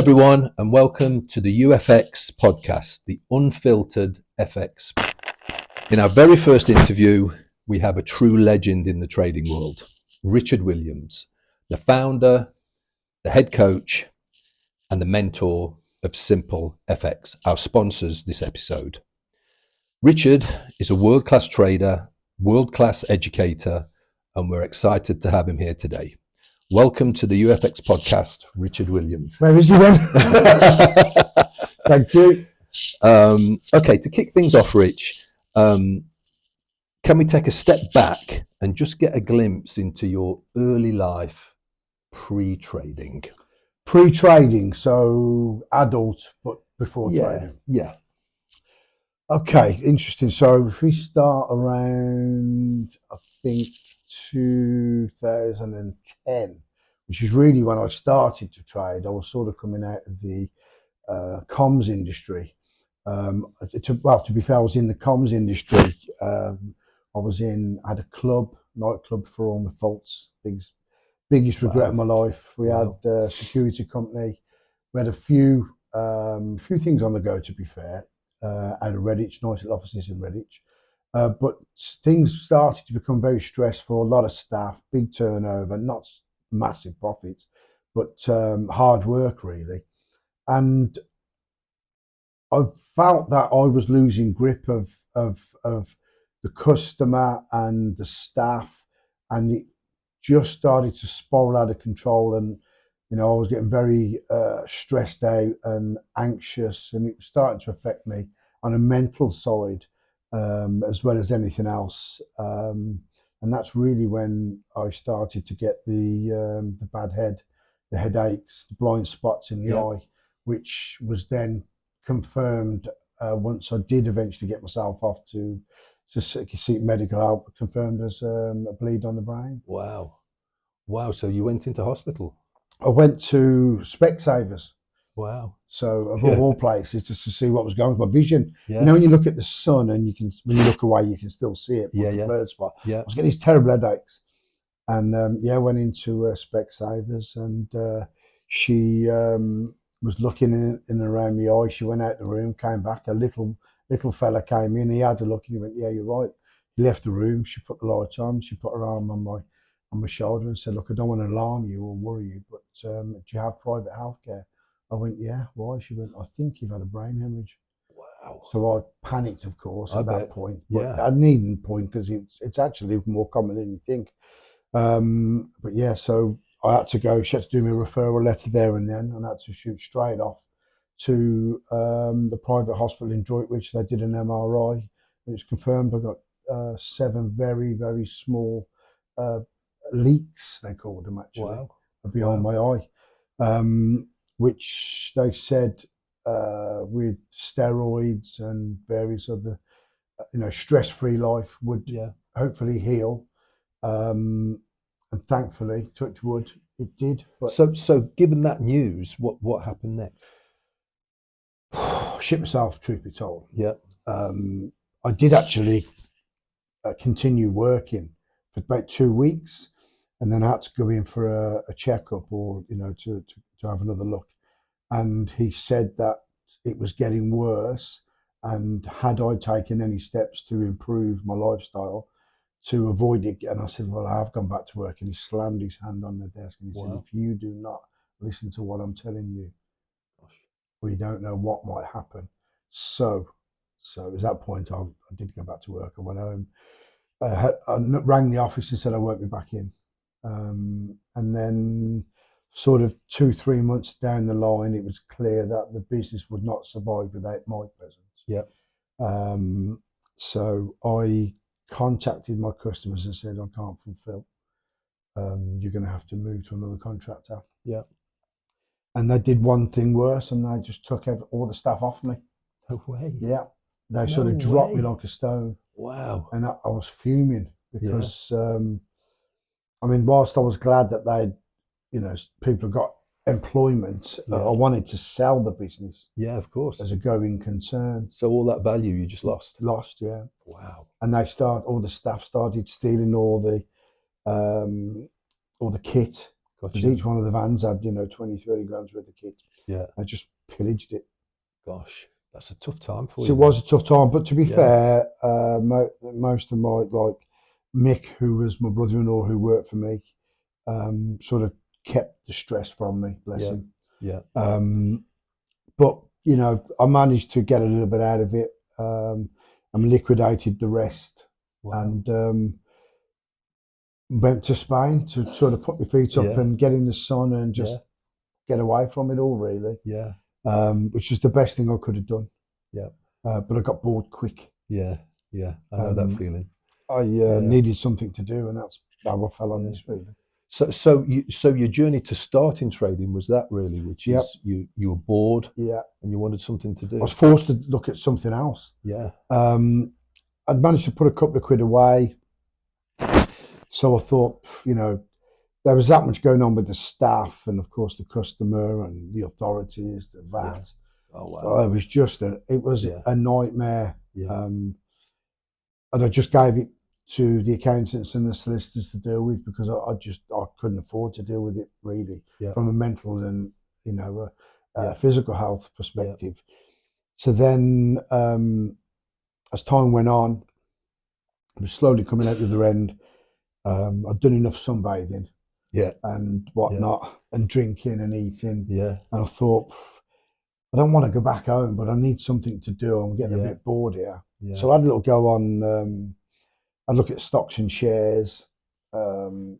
everyone, and welcome to the UFX podcast, the Unfiltered FX. In our very first interview, we have a true legend in the trading world, Richard Williams, the founder, the head coach, and the mentor of Simple FX, our sponsors this episode. Richard is a world-class trader, world-class educator, and we're excited to have him here today. Welcome to the UFX podcast, Richard Williams. Where is he then? Thank you. Okay, to kick things off, Rich, can we take a step back and just get a glimpse into your early life pre-trading? Pre-trading, so adult, but before trading. Yeah. Okay, interesting. So if we start around, I think, 2010, which is really when I started to trade. I was sort of coming out of the comms industry. To be fair, I was in the comms industry. I had a nightclub for all my faults. Biggest regret of my life. We had a security company. We had a few things on the go, to be fair, out of Redditch, nice little offices in Redditch. But things started to become very stressful, a lot of staff, big turnover, not massive profits, but hard work really. And I felt that I was losing grip of the customer and the staff, and it just started to spiral out of control. And I was getting very stressed out and anxious, and it was starting to affect me on a mental side. As well as anything else, and that's really when I started to get the bad head, the headaches, the blind spots in the eye, which was then confirmed once I did eventually get myself off to seek medical help, confirmed as a bleed on the brain. Wow. So you went into hospital? I went to Specsavers. Wow. So of all places, just to see what was going on with my vision. Yeah. When you look at the sun and when you look away, you can still see it. Yeah. Blurred spot. Yeah. I was getting these terrible headaches, and went into Specsavers, and she was looking in and around my eye. She went out the room, came back. A little fella came in. He had a look, and he went, "Yeah, you're right." He left the room. She put the light on. She put her arm on my shoulder and said, "Look, I don't want to alarm you or worry you, but do you have private healthcare?" I went, "Yeah, why?" She went, "I think you've had a brain hemorrhage." Wow. So I panicked, of course, at that point. But Yeah. I needn't point because it's actually more common than you think. But yeah, so I had to go. She had to do me a referral letter there and then, and I had to shoot straight off to the private hospital in Droitwich. They did an MRI, and it's confirmed I got 7 very, very small leaks, they called them actually, behind my eye. Which they said with steroids and various other, stress-free life would hopefully heal. And thankfully, touch wood, it did. But So given that news, what happened next? shit myself, truth be told. Yeah. I did actually continue working for about 2 weeks, and then I had to go in for a checkup, or to have another look. And he said that it was getting worse, and had I taken any steps to improve my lifestyle to avoid it. And I said, "Well, I have gone back to work." And he slammed his hand on the desk and he said, "If you do not listen to what I'm telling you, we don't know what might happen." So at that point, I did go back to work. I went home. I rang the office and said I won't be back in. And then sort of 2-3 months down the line, it was clear that the business would not survive without my presence. Yeah. So I contacted my customers and said, "I can't fulfill. You're going to have to move to another contractor." Yeah. And they did one thing worse, and they just took all the staff off me. No way. Yeah. They sort of dropped me like a stone. Wow. And I was fuming because, whilst I was glad that people got employment, I wanted to sell the business. Yeah, of course. As a going concern. So all that value you just lost? Lost, yeah. Wow. And all the staff started stealing all the kit, because Gotcha. each one of the vans had, 20, 30 grams worth of kit. Yeah. I just pillaged it. Gosh, that's a tough time for So you. it was a tough time, but to be Yeah. fair, most of my, like Mick, who was my brother-in-law who worked for me, sort of kept the stress from me, bless Yeah. him. Yeah. But I managed to get a little bit out of it, and liquidated the rest, Wow. and went to Spain to sort of put my feet up Yeah. and get in the sun and just Yeah. get away from it all, really. Yeah. Which is the best thing I could have done. Yeah. But I got bored quick. Yeah. Yeah. I know that feeling. I needed something to do, and that's how I fell on Yeah. this, really. So your journey to start in trading was that really, which Yep. is you were bored Yeah. and you wanted something to I do. was forced to look at something else. Yeah. I'd managed to put a couple of quid away. So I thought, there was that much going on with the staff and, of course, the customer and the authorities, the VAT. Yeah. Oh wow. It was just Yeah. a nightmare. Yeah. And I just gave it to the accountants and the solicitors to deal with, because I couldn't afford to deal with it, really, Yeah. from a mental and Yeah. physical health perspective. So then, as time went on, I was slowly coming out the other end. I'd done enough sunbathing Yeah. and whatnot, and drinking and eating, Yeah. and I thought, I don't want to go back home, but I need something to do. I'm getting a Yeah. bit bored here. Yeah. So I had a little go on. I'd look at stocks and shares. Thought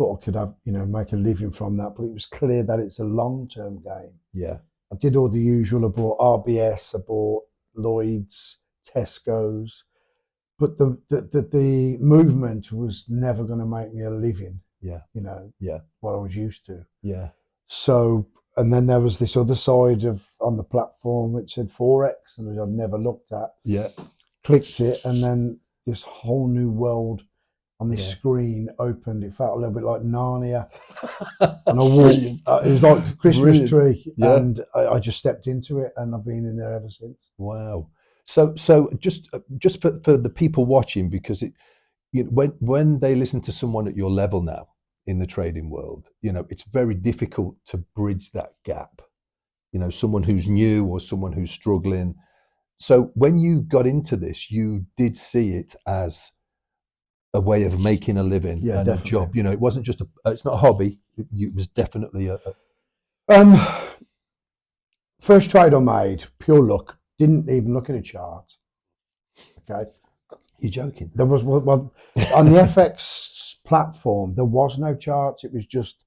I could have, make a living from that, but it was clear that it's a long-term game. Yeah. I did all the usual. I bought RBS, I bought Lloyd's, Tesco's, but the movement was never going to make me a living. Yeah. Yeah. What I was used to. Yeah. So, and then there was this other side on the platform which said Forex, and I'd never looked at. Yeah. Clicked it, and then this whole new world on this Yeah. screen opened. It felt a little bit like Narnia. And I walked, it was like a Christmas tree, and I just stepped into it, and I've been in there ever since. Wow. So just for the people watching, because when they listen to someone at your level now in the trading world, it's very difficult to bridge that gap. Someone who's new or someone who's struggling. So when you got into this, you did see it as a way of making a living and definitely. a job. It wasn't just it's not a hobby. It was definitely a first trade I made, pure luck. Didn't even look at a chart. Okay. You're joking. There was on the FX platform, there was no charts. It was just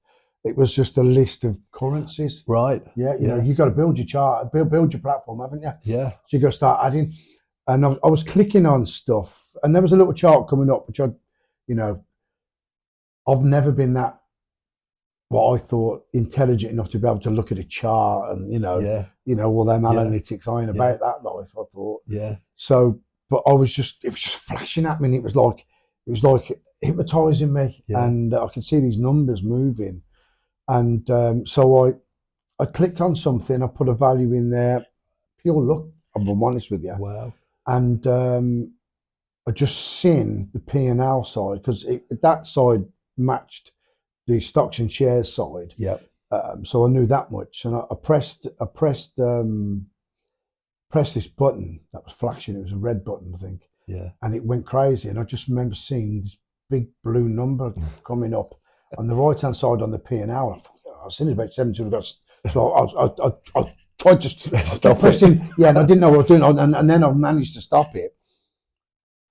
a list of currencies. Right. Yeah. You've got to build your chart, build your platform, haven't you? Yeah. So you got to start adding. And I was clicking on stuff, and there was a little chart coming up, which I've never been that, what I thought, intelligent enough to be able to look at a chart and all them analytics. I ain't about that life, I thought. Yeah. So, but it was just flashing at me, and it was like hypnotizing me, and I could see these numbers moving, and so I clicked on something, I put a value in there, pure luck, I'm honest with you. Wow. And I just seen the P&L side, because that side matched the stocks and shares side. Yeah. So I knew that much, and I pressed this button that was flashing. It was a red button, I think. Yeah. And it went crazy, and I just remember seeing this big blue number coming up on the right hand side on the P&L. I seen it about 700. So I tried to stop pressing. Yeah, and I didn't know what I was doing, and then I managed to stop it.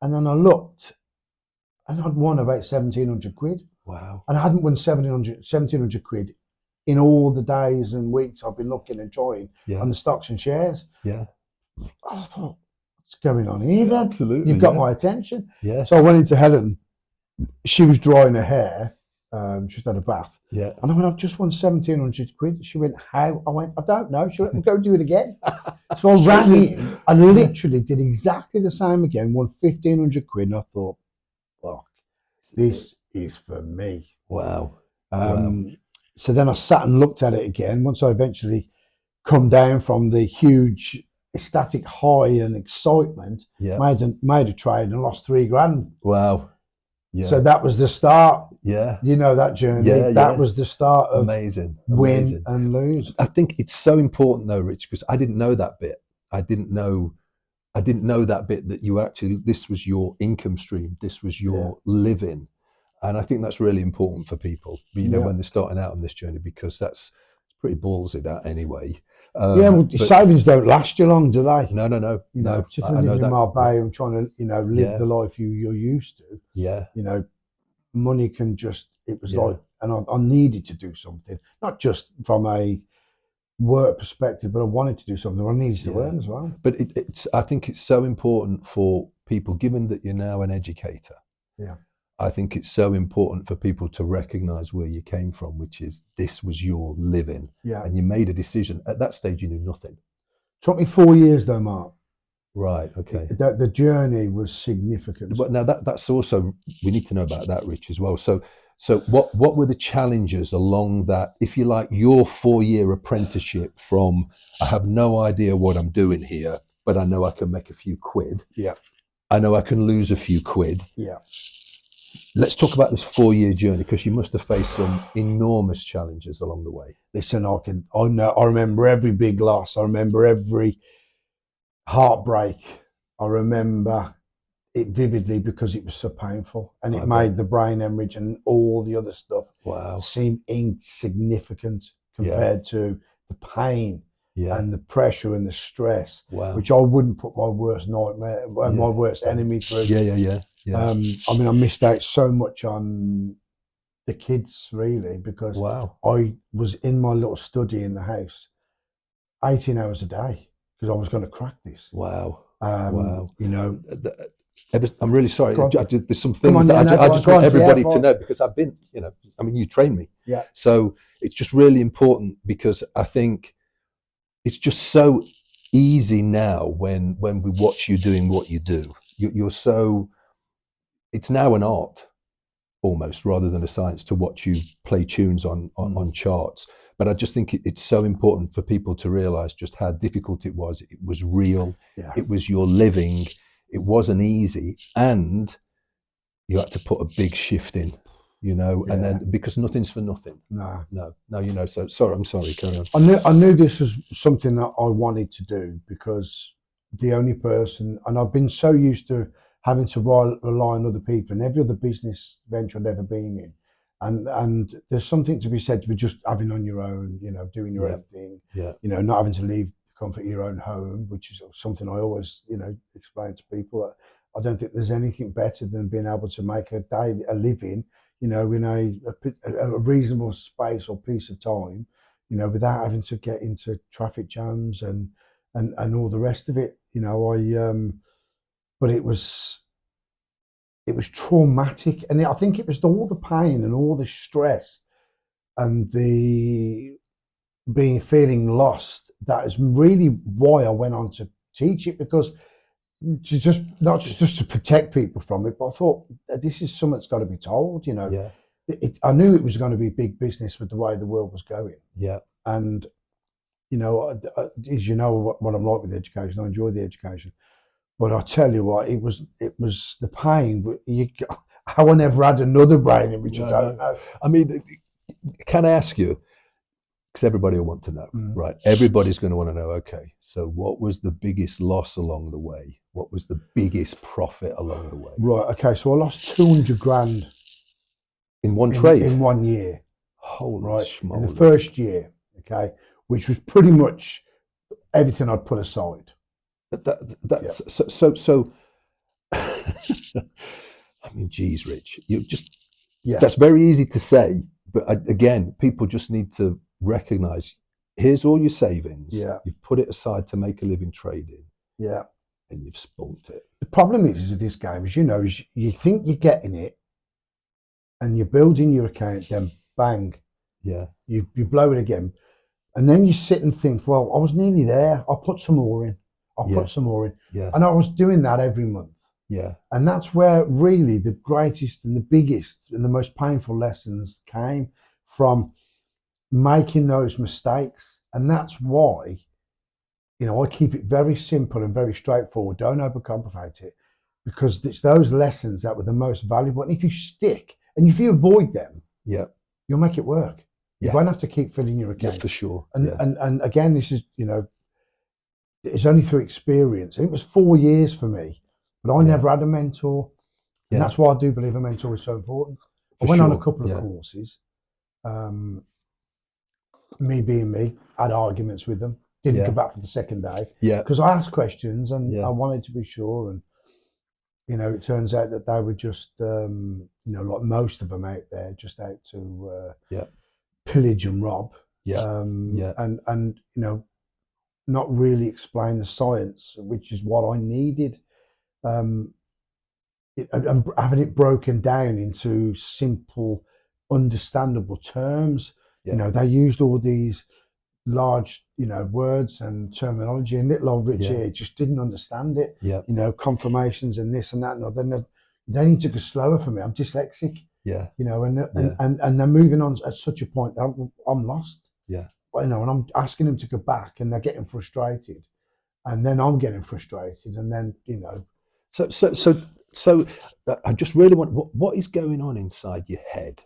And then I looked, and I'd won about 1,700 quid. Wow. And I hadn't won 1,700 quid in all the days and weeks I've been looking and trying on the stocks and shares. Yeah. I thought, what's going on here then? Absolutely. You've got my attention. Yeah. So I went into Helen. She was drying her hair. She's had a bath. Yeah. And I went, I've just won 1,700 quid. She went, how? I went, I don't know. She went, go do it again. So I ran in. I literally did exactly the same again, won 1,500 quid. And I thought, fuck, this is for me. Wow. So then I sat and looked at it again. Once I eventually come down from the huge ecstatic high and excitement, made a trade and lost $3,000. Wow. Yeah. So that was the start. Yeah. You know, that journey. Yeah, that yeah. was the start of Amazing. win Amazing. and lose. I think it's so important though, Rich, because I didn't know that bit. I didn't know that bit, that you actually, this was your income stream, this was your living. And I think that's really important for people, you know, when they're starting out on this journey, because that's pretty ballsy, that anyway. Well, savings don't last you long, do they? No. You know, particularly I know living in that. Marbella and trying to, you know, live the life you're used to. Yeah. You know, money can just, it was Yeah. like, and I needed to do something, not just from a work perspective, but I wanted to do something. I needed to earn as well. But I think it's so important for people, given that you're now an educator. Yeah. I think it's so important for people to recognize where you came from, which is this was your living. Yeah. And you made a decision. At that stage, you knew nothing. Took me 4 years though, Mark. Right. Okay. The journey was significant. But now that's also, we need to know about that, Rich, as well. So what were the challenges along that, if you like, your 4-year apprenticeship from, I have no idea what I'm doing here, but I know I can make a few quid. Yeah. I know I can lose a few quid. Yeah. Let's talk about this 4-year journey, because you must have faced some enormous challenges along the way. Listen, I remember every big loss. I remember every heartbreak. I remember it vividly because it was so painful, and it made the brain hemorrhage and all the other stuff seem insignificant compared to the pain and the pressure and the stress, which I wouldn't put my worst nightmare, my worst enemy through. Yeah. I mean, I missed out so much on the kids, really, because I was in my little study in the house 18 hours a day because I was going to crack this. Wow. You know, I'm really sorry. There's some things that I just want everybody to know, because I've been, you know, I mean, you trained me. Yeah. So it's just really important, because I think it's just so easy now when we watch you doing what you do. You're so, it's now an art almost, rather than a science, to watch you play tunes on charts. But I just think it's so important for people to realize just how difficult it was. It was real. It was your living. It wasn't easy, and you had to put a big shift in, you know, and then, because nothing's for nothing. No, you know. So I'm sorry, carry on. I knew this was something that I wanted to do, because the only person, and I've been so used to having to rely on other people in every other business venture I've ever been in. And there's something to be said for just having on your own, you know, doing your own thing, you know, not having to leave the comfort of your own home, which is something I always, you know, explain to people. I don't think there's anything better than being able to make a living, you know, in a reasonable space or piece of time, you know, without having to get into traffic jams and all the rest of it. You know, but it was traumatic, and I think it was all the pain and all the stress and the feeling lost that is really why I went on to teach it, because to just not just to protect people from it, but I thought this is something that's got to be told. You know, I knew it was going to be big business with the way the world was going. And you know, as you know what I'm like with education, I enjoy the education. But I tell you what, it was the pain. But I never had another brain hemorrhage. I don't know. I mean, can I ask you? Because everybody will want to know, right? Everybody's going to want to know. Okay, so what was the biggest loss along the way? What was the biggest profit along the way? Right. Okay. So I lost 200 grand in one trade in 1 year. Holy schmoly. In the first year. Okay, which was pretty much everything I'd put aside. That's so I mean, geez, Rich, you just that's very easy to say, but again, people just need to recognize, here's all your savings, you've put it aside to make a living trading, and you've spunked it. The problem is with this game, as you know, is you think you're getting it and you're building your account, then bang, you blow it again, and then you sit and think, well, I was nearly there, I'll put some more in. Put some more in. And I was doing that every month. And that's where really the greatest and the biggest and the most painful lessons came from, making those mistakes. And that's why, you know, I keep it very simple and very straightforward. Don't overcomplicate it. because it's those lessons that were the most valuable. And if you stick and if you avoid them, Yeah. you'll make it work. You Yeah. won't have to keep filling your account. Yeah, for sure. And, Yeah. and again, this is, it's only through experience. And it was 4 years for me, but I Yeah. never had a mentor. And Yeah. that's why I do believe a mentor is so important. I For went on a sure. couple of Yeah. courses. Me being me, had arguments with them. Didn't Yeah. come back for the second day Yeah. because I asked questions and Yeah. I wanted to be sure. And it turns out that they were just, like most of them out there, just out to Yeah. pillage and rob. Yeah. Yeah. And not really explain the science, which is what I needed. And having it broken down into simple, understandable terms. Yeah. They used all these large, words and terminology, and little old Rich Yeah. here just didn't understand it. Yeah. Confirmations and this and that and other. Then he took it slower for me. I'm dyslexic. Yeah. And they're moving on at such a point that I'm lost. Yeah. But, and I'm asking them to go back, and they're getting frustrated, and then I'm getting frustrated, and then So I just really want what is going on inside your head,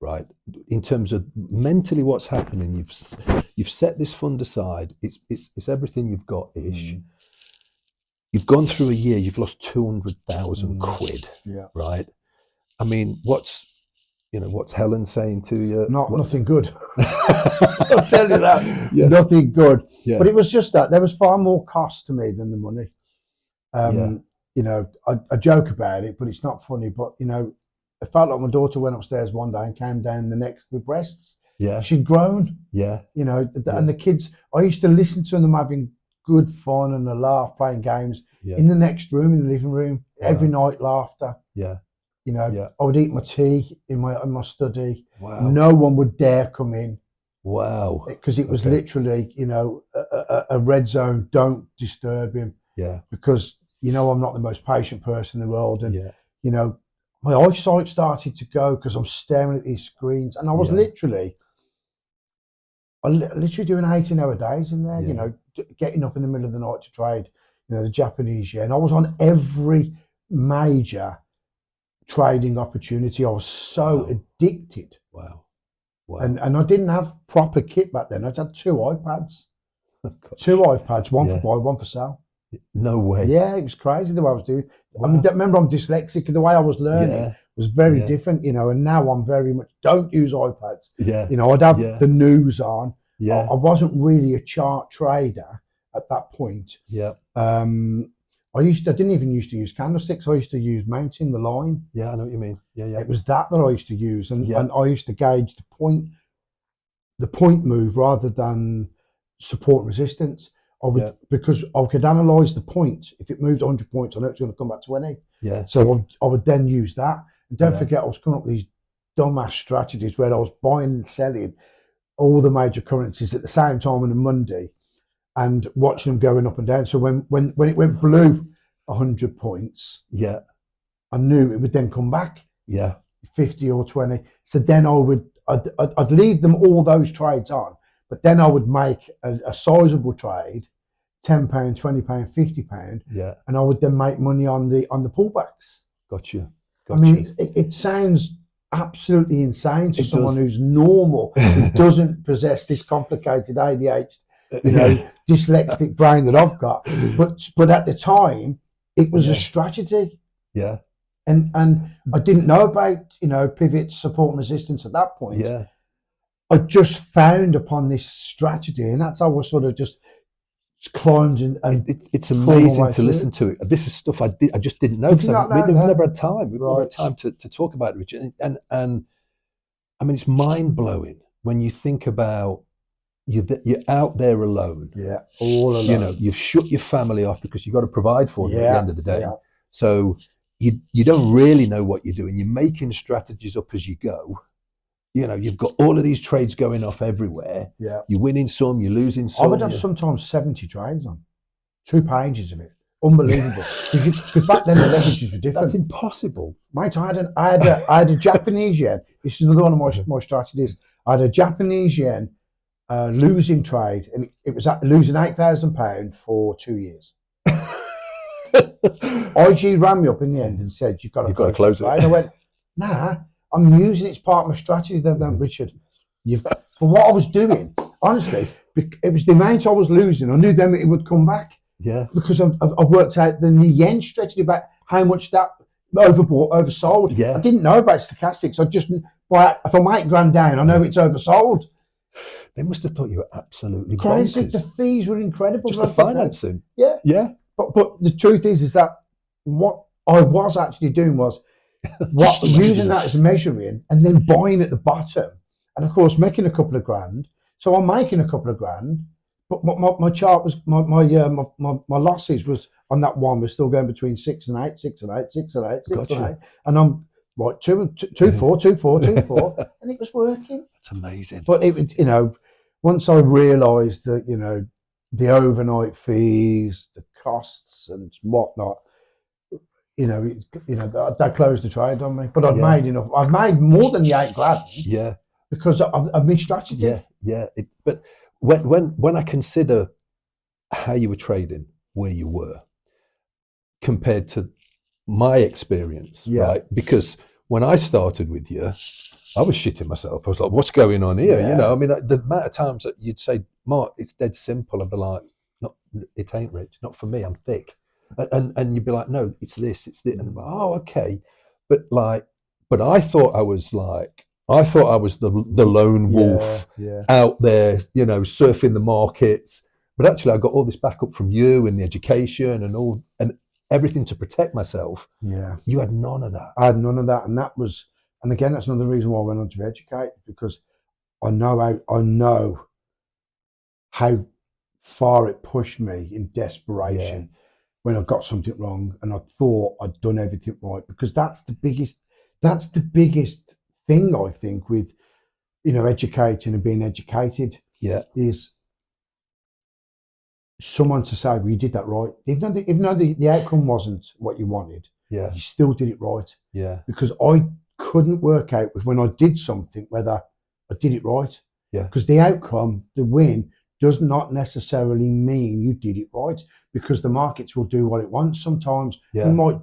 right? In terms of mentally, what's happening? You've set this fund aside. It's everything you've got ish. You've gone through a year. You've lost 200,000 quid. Yeah. Right. I mean, what's Helen saying to you? Nothing good. I'll tell you that. Yeah. Nothing good. Yeah. But it was just that there was far more cost to me than the money. I joke about it, but it's not funny. But it felt like my daughter went upstairs one day and came down the next with breasts. Yeah. She'd grown. Yeah. And the kids, I used to listen to them having good fun and a laugh, playing games in the next room, in the living room, every night, laughter. Yeah. I would eat my tea in my study. Wow. No one would dare come in. Wow. Because it was literally, a red zone. Don't disturb him. Yeah. Because I'm not the most patient person in the world, and yeah. My eyesight started to go because I'm staring at these screens, and I was literally doing 18-hour days in there. Getting up in the middle of the night to trade. The Japanese yen. I was on every major trading opportunity. I was so addicted. Wow. And I didn't have proper kit back then. I had 2 iPads. 2 iPads, one for buy, one for sell. No way. Yeah, it was crazy the way I was doing. Wow. I mean, remember, I'm dyslexic. The way I was learning was very different, and now I'm very much don't use iPads. Yeah. I'd have the news on. Yeah. I wasn't really a chart trader at that point. Yeah. I didn't even used to use candlesticks. I used to use mounting the line. Yeah, I know what you mean. Yeah, yeah. It was that I used to use, and I used to gauge the point move rather than support resistance. Because I could analyse the point. If it moved 100 points, I know it's going to come back 20. Yeah. So I would then use that. And don't forget, I was coming up with these dumbass strategies where I was buying and selling all the major currencies at the same time on a Monday, and watching them going up and down. So when it went blue 100 points, I knew it would then come back 50 or 20. So then I'd leave them all those trades on, but then I would make a sizable trade, £10, £20, £50, and I would then make money on the pullbacks. Gotcha. I mean, it sounds absolutely insane to someone who's normal, who doesn't possess this complicated ADHD, dyslexic brain that I've got. But at the time, it was a strategy. Yeah. And I didn't know about pivots, support and resistance at that point. Yeah. I just found upon this strategy, and that's how I sort of just climbed and it's amazing to listen to it. This is stuff I just didn't know because we've never had time. We've never had time to talk about it, Richard. And I mean, it's mind blowing when you think about you're out there alone. Yeah, all alone. You've shut your family off because you've got to provide for them at the end of the day. Yeah. So you don't really know what you're doing. You're making strategies up as you go. You've got all of these trades going off everywhere. Yeah. You're winning some, you're losing some. I would have sometimes 70 trades on 2 pages of it. Unbelievable. Because back then the leverages were different. That's impossible. Mate, I had a Japanese yen. This is another one of my strategies. I had a Japanese yen losing trade, and it was losing £8,000 for 2 years. IG ran me up in the end and said, "You've got to close it." And I went, "Nah, I'm using it as part of my strategy." Then, Richard, for what I was doing, honestly, it was the amount I was losing. I knew then it would come back. Yeah. Because I worked out the yen stretched about how much that overbought, oversold. Yeah. I didn't know about stochastics. I just, if I'm $8,000 down, I know it's oversold. They must have thought you were absolutely Crazy. bonkers. The fees were incredible. Just the financing. Yeah. Yeah. But the truth is that what I was actually doing was using that as measuring and then buying at the bottom. And of course, making a couple of grand. So I'm making a couple of grand, but my chart was, my losses was on that one was still going between 6 and 8, 6 and 8, 6 and 8, 6 and 8. And I'm like 2, 4, 2, 4, 2, 4. And it was working. That's amazing. But it, once I realised that, the overnight fees, the costs and whatnot, that closed the trade on me. But I'd made enough. I've made more than the $8,000. Yeah. Because of my strategy. Yeah. But when I consider how you were trading, where you were, compared to my experience, right? Because when I started with you, I was shitting myself. I was like, what's going on here? I mean, the amount of times that you'd say, Mark, it's dead simple. I'd be like, no, it ain't, Rich. Not for me. I'm thick. And you'd be like, no, it's this. And I'm like, oh, okay. But I thought I was the lone wolf out there, surfing the markets. But actually, I got all this backup from you and the education and everything to protect myself. Yeah. You had none of that. I had none of that. And again, that's another reason why I went on to educate, because I know how far it pushed me in desperation when I got something wrong and I thought I'd done everything right, because that's the biggest thing, I think, with, educating and being educated is someone to say, well, you did that right. Even though the outcome wasn't what you wanted, you still did it right. Yeah. Because I couldn't work out when I did something whether I did it right. Yeah. Because the outcome, the win, does not necessarily mean you did it right, because the markets will do what it wants sometimes. Yeah. You might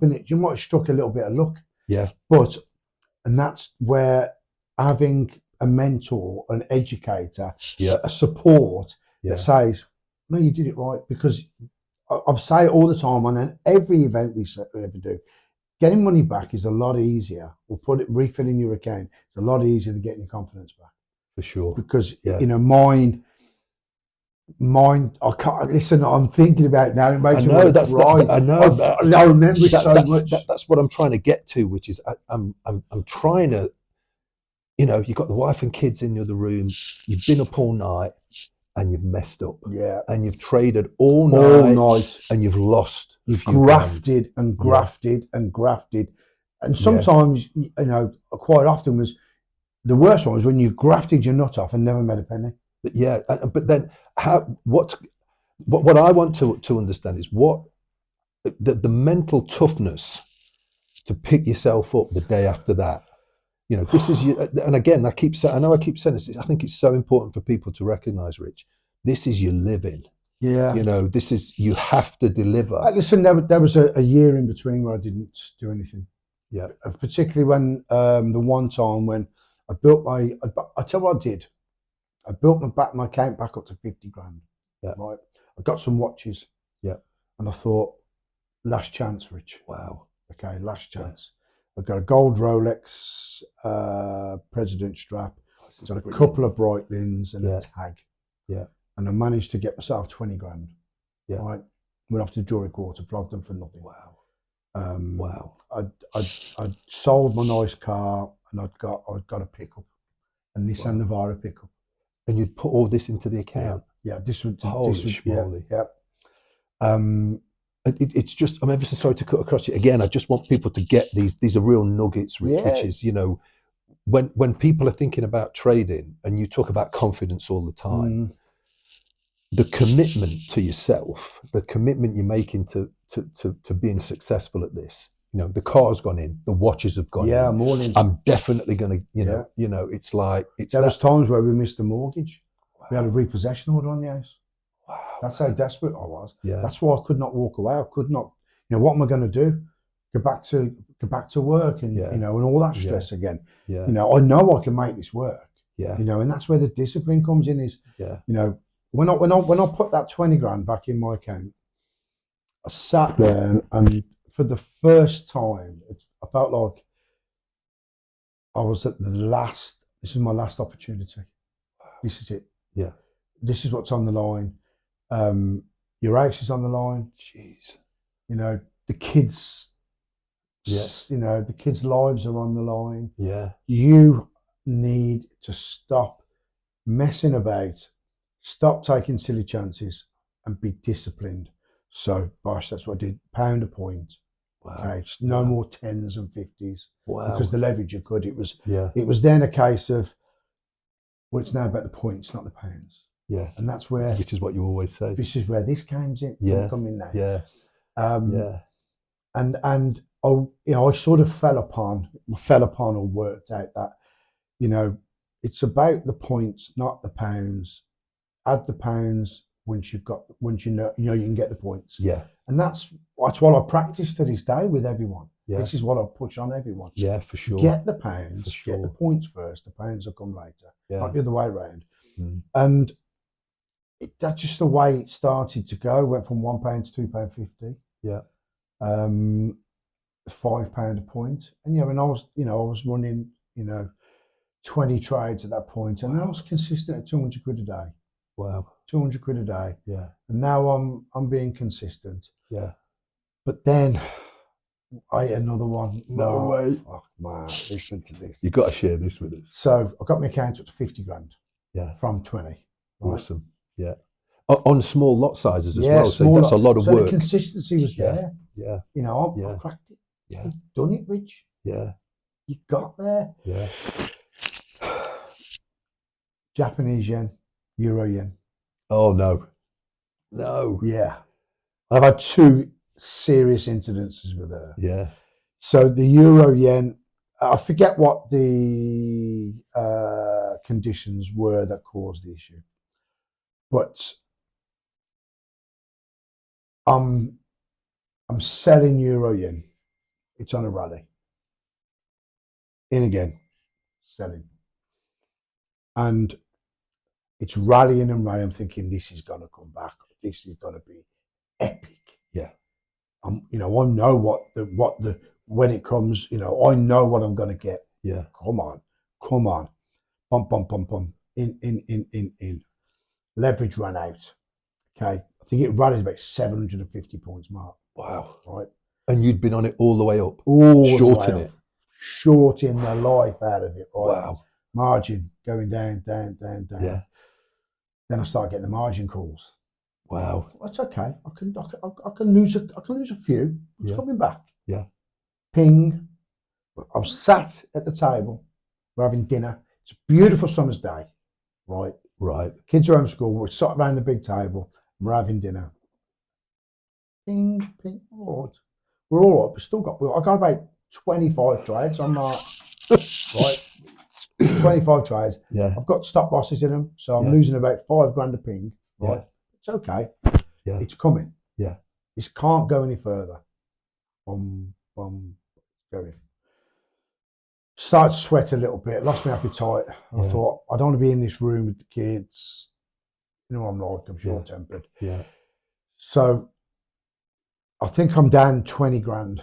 have struck a little bit of luck. Yeah. And that's where having a mentor, an educator, a support that says, no, you did it right. Because I say it all the time on every event we ever do, getting money back is a lot easier, or refilling your account, it's a lot easier than getting your confidence back. For sure. Because, mine, I can't listen. I'm thinking about it now. It makes me want to cry. I know. I remember it so much. That's what I'm trying to get to, which is I'm trying to, you've got the wife and kids in the other room. You've been up all night and you've messed up. Yeah. And you've traded all night and you've lost. You've grafted and grafted and grafted. And sometimes, quite often the worst one was when you grafted your nut off and never made a penny. Yeah, but then what I want to understand is what the mental toughness to pick yourself up the day after that. This is and again, I keep saying this. I think it's so important for people to recognize, Rich. This is your living. Yeah. This is, you have to deliver. Listen, there was a year in between where I didn't do anything. Yeah. Particularly when the one time when I built I tell you what I did. I built my account back up to 50 grand. Yeah. Right. I got some watches. Yeah. And I thought, last chance, Rich. Wow. Okay, last chance. I've got a gold Rolex President strap. I've got a couple of Breitlings and a tag. Yeah. And I managed to get myself 20 grand. Yeah. Right. Went off to jewelry quarter, flogged them for nothing. Wow. Wow. I'd sold my nice car and I'd got a pickup, a Nissan Navara pickup. And you'd put all this into the account. Yeah. This was schmoly. Yeah. It's just, I'm ever so sorry to cut across you again. I just want people to get these are real nuggets, Rich, which is, when people are thinking about trading and you talk about confidence all the time, the commitment to yourself, the commitment you're making to being successful at this. The car's gone in, the watches have gone in. Yeah, morning. I'm definitely going to, it's like, there was times where we missed the mortgage. Wow. We had a repossession order on the house. Wow. That's how desperate I was. Yeah. That's why I could not walk away. I could not, what am I going to do? Go back to work and Yeah. and all that Yeah. stress again. Yeah. I know I can make this work. Yeah. And that's where the discipline comes in. Is Yeah. when I put that 20 grand back in my account, I sat there and for the first time, I felt like I was at the last. This is my last opportunity. This is it. Yeah. This is what's on the line. Your house is on the line. Jeez. The kids. Yeah. The kids' lives are on the line. Yeah. You need to stop messing about, stop taking silly chances, and be disciplined. So, bosh, that's what I did. £1 a point. Wow. Okay, no Wow. more 10s and 50s. Wow. Because the leverage you could. It was Yeah. then a case of, well, it's now about the points, not the pounds. Yeah. And that's where Which is what you always say. this is where this comes in. Yeah. Come in now. Yeah. Yeah. And I sort of fell upon or worked out that it's about the points, not the pounds. Add the pounds once you can get the points. Yeah. And that's what I practice to this day with everyone. Yeah. This is what I push on everyone. Yeah, for sure. Get the pounds, For sure. get the points first. The pounds will come later. Yeah. Not the other way around. Mm. And that's just the way it started to go. Went from £1 to £2.50. Yeah. £5 a point. And and I was running 20 trades at that point, and I was consistent at 200 quid a day. Wow. 200 quid a day. Yeah. And now I'm being consistent. Yeah. But then I ate another one. No way. Fuck, man, listen to this. You've got to share this with us. So I got my account up to 50 grand. Yeah. From 20. Right? Awesome. Yeah. On small lot sizes as well. So small that's a lot of work. The consistency was there. Yeah. I cracked it. Yeah. You've done it, Rich. Yeah. You got there. Yeah. Japanese yen, euro yen. Oh no. No. Yeah. I've had 2 serious incidences with her. Yeah. So the euro yen, I forget what the conditions were that caused the issue, but I'm selling euro yen. It's on a rally. In again, selling, and it's rallying and rallying. I'm thinking this is going to come back. This is going to be epic. Yeah. I know what the when it comes. I know what I'm going to get. Yeah. Come on, pump. In. Leverage ran out. Okay, I think it rallied about 750 points, Mark. Wow. Right. And you'd been on it all the way up. Shorting it. Shorting the life out of it. Right. Wow. Margin going down. Yeah. Then I start getting the margin calls. Wow. That's okay. I can lose a few. It's coming back. Yeah. Ping. I'm sat at the table. We're having dinner. It's a beautiful summer's day. Right. Right. Kids are home school. We're sat around the big table. And we're having dinner. Ping. All right. We're all right. I got about 25 trades on that. Right. 25 trades. Yeah. I've got stop losses in them, so I'm losing about 5 grand a ping. Right. Yeah. It's okay. Yeah. It's coming. Yeah. This can't go any further. Going. Started to sweat a little bit. Lost my appetite. I thought I don't want to be in this room with the kids. You know what I'm like. I'm short-tempered. Yeah. So I think I'm down 20 grand.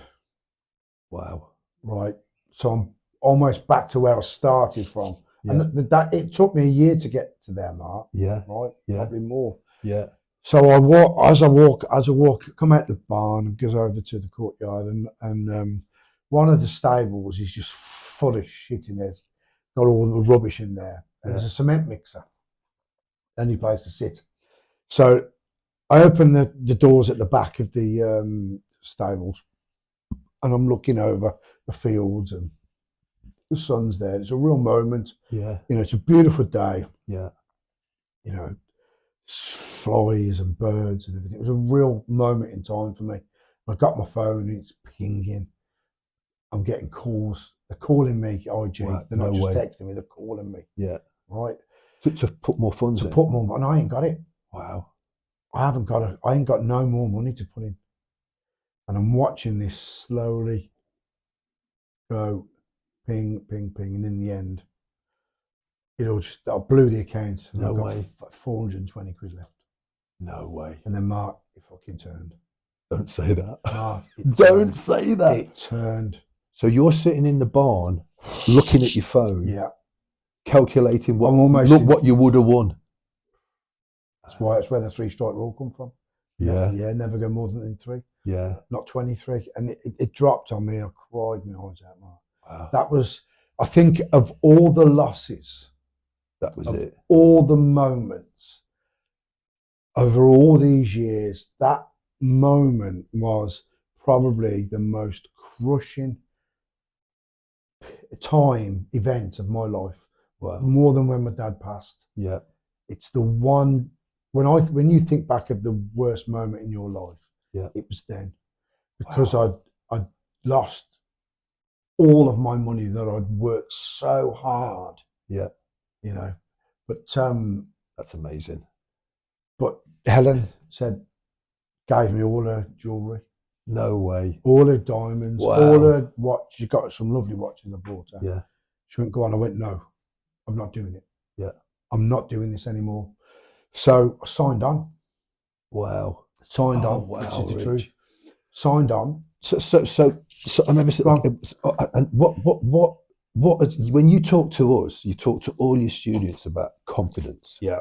Wow. Right. So I'm almost back to where I started from. Yeah. And that it took me a year to get to there, Mark. Yeah. Right. Yeah. Probably more. Yeah. So I walk, come out the barn and goes over to the courtyard, and one of the stables is just full of shit in there. It's got all the rubbish in there. And there's a cement mixer. Only place to sit. So I open the doors at the back of the stables, and I'm looking over the fields, and the sun's there. It's a real moment. Yeah. It's a beautiful day. Yeah. Flies and birds and everything. It was a real moment in time for me. I got my phone and it's pinging. I'm getting calls. They're calling me, IG. Wow, They're not no just way. texting me, they're calling me. Yeah. Right. To put more funds in. Put more, and I ain't got it. Wow. I ain't got no more money to put in. And I'm watching this slowly go ping, ping, ping. And in the end, I blew the account and No I've got way. 420 quid left. No way. And then Mark, it fucking turned. Don't say that. Mark, it Don't turned. say that. It turned. So you're sitting in the barn, looking at your phone, Yeah. calculating what I'm almost look in- what you would have won. That's where the 3-strike rule come from. Yeah. Yeah, never go more than 3. Yeah. Not 23. And it dropped on me. I cried my eyes out, Mark. Wow. That was, I think, of all the losses, That was it. all the moments over all these years, that moment was probably the most crushing event of my life. Wow. More than when my dad passed. Yeah. It's the one when you think back of the worst moment in your life. Yeah. It was then, because Wow. I'd lost all of my money that I'd worked so hard. Yeah. But That's amazing. But Helen gave me all her jewellery, No way. all her diamonds, Wow. all her watch. She got some lovely watches I bought her. Yeah. She went, go on. I went, no, I'm not doing it. Yeah. I'm not doing this anymore. So I signed on. Wow. Signed Oh, on. wow, This is the Rich. truth. Signed on. So I'm ever Go on. and what is, when you talk to us, you talk to all your students about confidence. Yeah.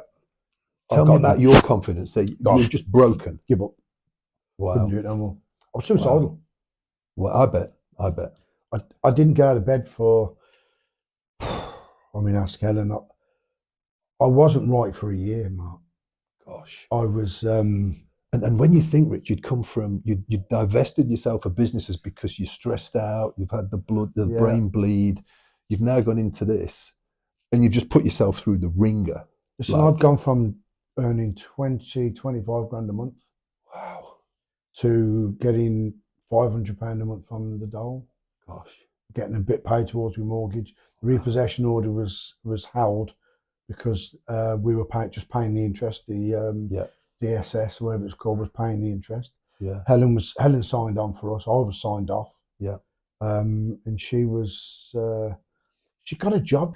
Tell I've me got about none. your confidence that you're Gosh. just broken. Give up. Couldn't Wow. do it no more. I was suicidal. Well, I bet. I didn't get out of bed for, ask Helen. I wasn't right for a year, Mark. Gosh. I was, And when you think, Rich, you'd come from, you divested yourself of businesses because you're stressed out, you've had the Yeah. brain bleed, you've now gone into this, and you've just put yourself through the ringer. listen, I'd gone from earning 25 grand a month Wow. to getting £500 a month from the dole, Gosh. getting a bit paid towards my mortgage. The repossession order was held because we were paying the interest. The DSS, whatever it's called, was paying the interest. Yeah. Helen signed on for us. I was signed off. Yeah. And she got a job.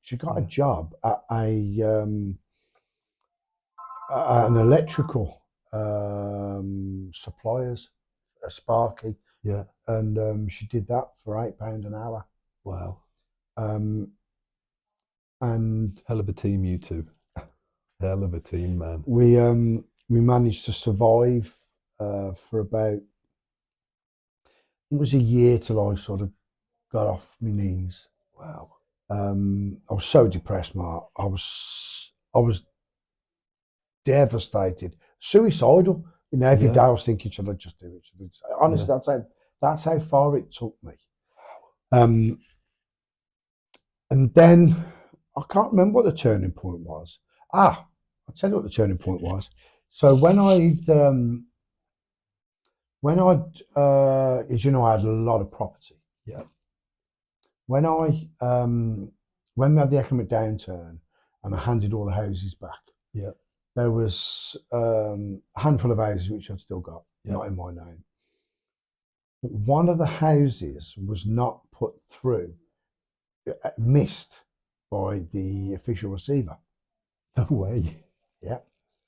She got a job at an electrical suppliers, a Sparky. Yeah. And she did that for £8 an hour. Wow. And Hell of a team, you two. Hell of a team, man. we managed to survive for about, it was a year till I sort of got off my knees. Wow. I was so depressed, Mark. I was devastated, suicidal. Every day I was thinking, should I just do it? Honestly, that's how far it took me. And then I can't remember what the turning point was. I'll tell you what the turning point was. So when as you know, I had a lot of property. Yeah. When we had the economic downturn and I handed all the houses back, Yeah. there was a handful of houses which I'd still got, not in my name. But one of the houses was not put through, missed by the official receiver. No way. Yeah.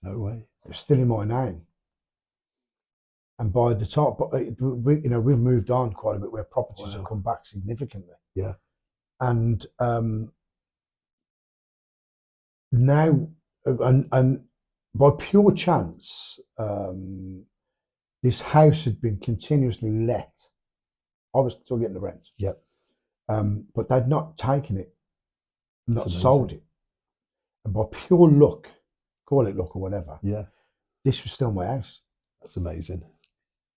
No way. It was still in my name. And by the time, but we've moved on quite a bit where properties have come back significantly. Yeah. And now, and by pure chance, this house had been continuously let. I was still getting the rent. Yep. But they'd not taken it, not That's sold it. And by pure luck, call it luck or whatever, this was still my house. That's amazing.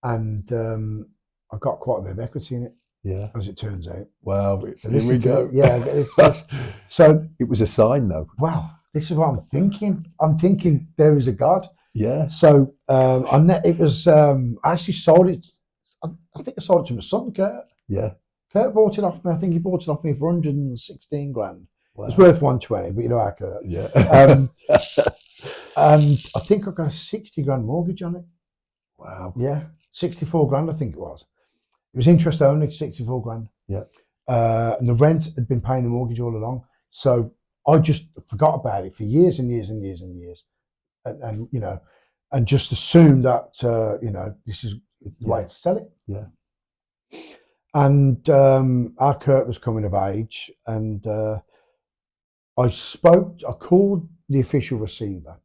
And I got quite a bit of equity in it. Yeah. As it turns out. Wow. So here we go. So it was a sign, though. Wow, this is what I'm thinking. I'm thinking there is a God. Yeah. So it was. I actually sold it. I think I sold it to my son, Kurt. Yeah. Kurt bought it off me. I think he bought it off me for 116 grand. Wow. It's worth 120, but you know how Kurt. Yeah. And I think I got a 60 grand mortgage on it. Wow. Yeah. 64 grand, I think it was. It was interest only, 64 grand. Yeah. And the rent had been paying the mortgage all along. So I just forgot about it for years and years and years and years. And you know, and just assumed that, you know, this is the way to sell it. Yeah. And our Kurt was coming of age, and I called the official receiver.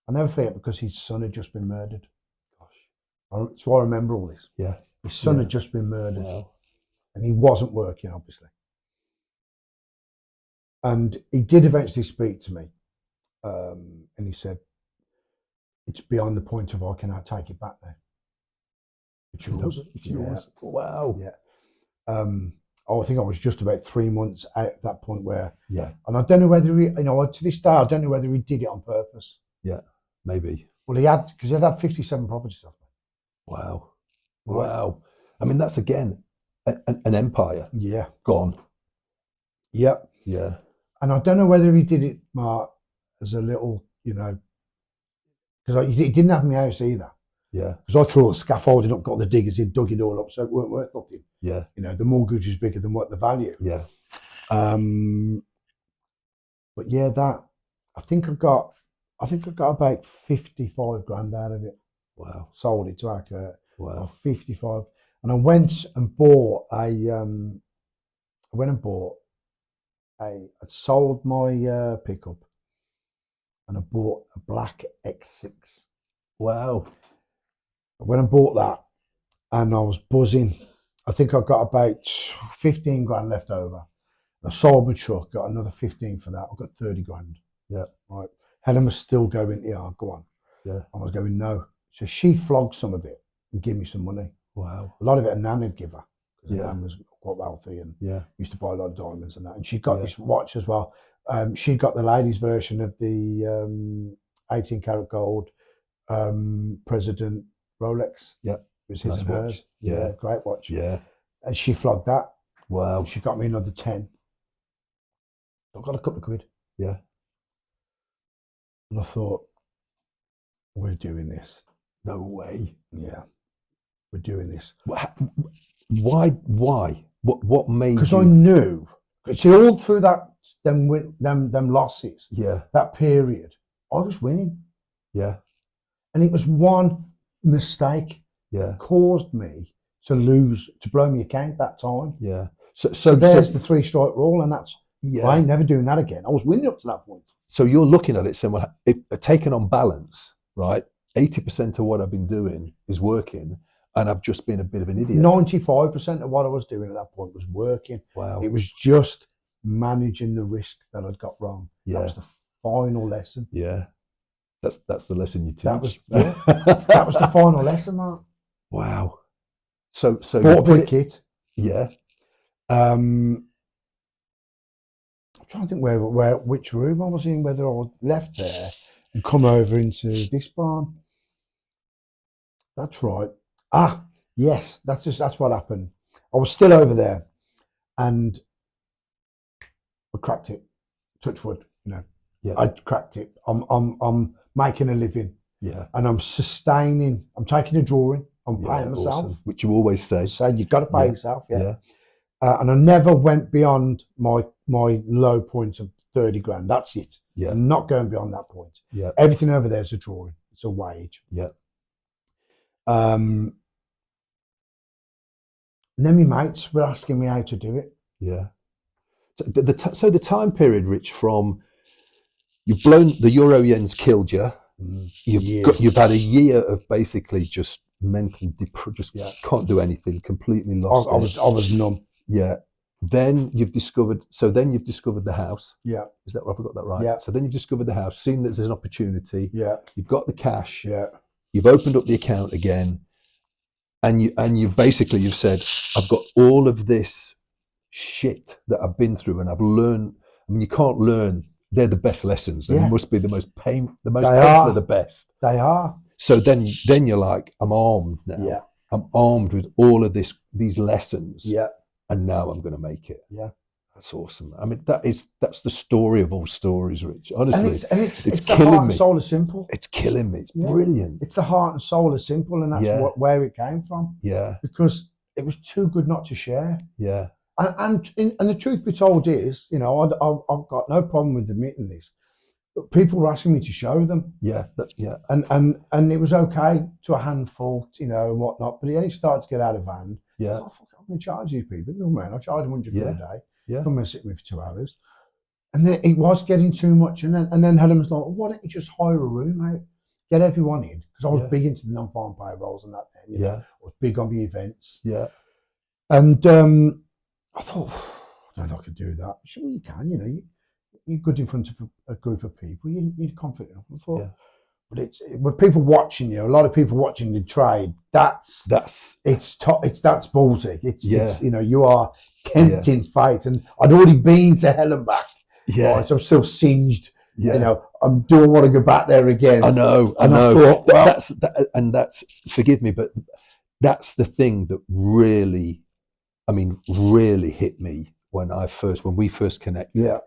I never forget, because his son had just been murdered. Gosh. So I remember all this. Yeah. His son had just been murdered. Wow. And he wasn't working, obviously. And he did eventually speak to me. And he said, it's beyond the point of I cannot take it back now. It's yours. It's yours. Wow. Yeah. I think I was just about 3 months out at that point where, Yeah. and I don't know whether he, you know, to this day, I don't know whether he did it on purpose. Yeah. Maybe. Well, he had, because he had 57 properties off me. Wow. Right. Wow. I mean, that's again an empire Yeah. gone. Yep. Yeah. And I don't know whether he did it, Mark, as a little, you know, because he didn't have my house either. Yeah. Because I threw all the scaffolding up, got the diggers in, dug it all up, so it weren't worth nothing. Yeah. You know, the mortgage was bigger than what the value. Yeah. But yeah, that I think I got about 55 grand out of it. Wow. Sold it to our Kurt. Wow. 55. And I went and bought I'd sold my pickup, and I bought a black X6. Wow. I went and bought that, and I was buzzing. I think I got about 15 grand left over. I sold my truck, got another 15 for that. I got 30 grand. Yeah. Right. Helen was still going, yeah, go on. Yeah. I was going, no. So she flogged some of it and gave me some money. Wow. A lot of it a nan would give her. Because Yeah. Nan was quite wealthy and Yeah. used to buy a lot of diamonds and that. And she got this watch as well. She got the ladies' version of the 18 karat gold President Rolex. Yeah. It was his Nice and watch. hers. Yeah. Great watch. Yeah. And she flogged that. Wow. And she got me another 10. I got a couple of quid. Yeah. And I thought, we're doing this. No way. Yeah. We're doing this. Why? What made? Because you... I knew. See, all through that them losses, Yeah. that period, I was winning. Yeah. And it was one mistake Yeah. that caused me to blow my account that time. Yeah. So there's the 3 strike rule, and that's, Yeah. I ain't never doing that again. I was winning up to that point. So you're looking at it saying, well, if taken on balance, right? 80% of what I've been doing is working, and I've just been a bit of an idiot. 95% of what I was doing at that point was working. Wow. It was just managing the risk that I'd got wrong. Yeah. That was the final lesson. Yeah. That's the lesson you teach. That was the final lesson, Mark. Wow. So Bought a bit of kit. Yeah. I'm trying to think which room I was in, whether I left there and come over into this barn. That's right. Ah, yes, that's what happened. I was still over there, and I cracked it. Touch wood, you know. Yeah. I cracked it. I'm making a living, Yeah. and I'm sustaining. I'm taking a drawing. I'm Yeah. paying myself. Awesome. Which you always say. So you've got to pay Yeah. yourself. Yeah. And I never went beyond my low point of 30 grand. That's it. Yeah. I'm not going beyond that point. Yeah. Everything over there is a drawing. It's a wage. Yeah. And then my mates were asking me how to do it. Yeah. So the time period, Rich, from you've blown the euro yen's killed you. You've had a year of basically just mental just can't do anything, completely lost. I was numb. Yeah. Then you've discovered the house. Yeah. Is that have I got that right? Yeah. So then you've discovered the house, seen that there's an opportunity. Yeah. You've got the cash. Yeah. You've opened up the account again, and you've said, I've got all of this shit that I've been through, and I've learned. I mean, you can't learn. They're the best lessons. They must be the most painful are the best. They are. So then you're like, I'm armed now. Yeah. I'm armed with all of these lessons. Yeah. And now I'm going to make it. Yeah. That's awesome. I mean, that's the story of all stories, Rich. Honestly, It's it's the killing heart and me. soul of simple. It's killing me. It's Yeah. brilliant. It's the heart and soul of simple, and that's Yeah. where it came from. Yeah. Because it was too good not to share. Yeah. And the truth be told is, you know, I've got no problem with admitting this, but people were asking me to show them. Yeah. Yeah. And it was okay to a handful, you know, and whatnot. But then it started to get out of hand. Yeah. Oh, fuck, I'm going to charge these people. No, man, I'll charge them 100 quid a day. Yeah. Come and sit with me for 2 hours. And then it was getting too much. And then Helen was like, well, why don't you just hire a room out? Get everyone in. Because I was big into the non-farm payrolls and that then. You know, I was big on the events. Yeah. And I thought, I don't know if I could do that. Sure, you can, you know. You're good in front of a group of people. You're confident. I thought, but it's with people watching you. A lot of people watching the trade. That's ballsy. It's you know, you are tempting fate. And I'd already been to hell and back. Yeah, right? So I'm still singed. Yeah. You know, I don't want to go back there again. I know. I thought, well, that's forgive me, but that's the thing that really, I mean, really hit me when we first connected. Yeah.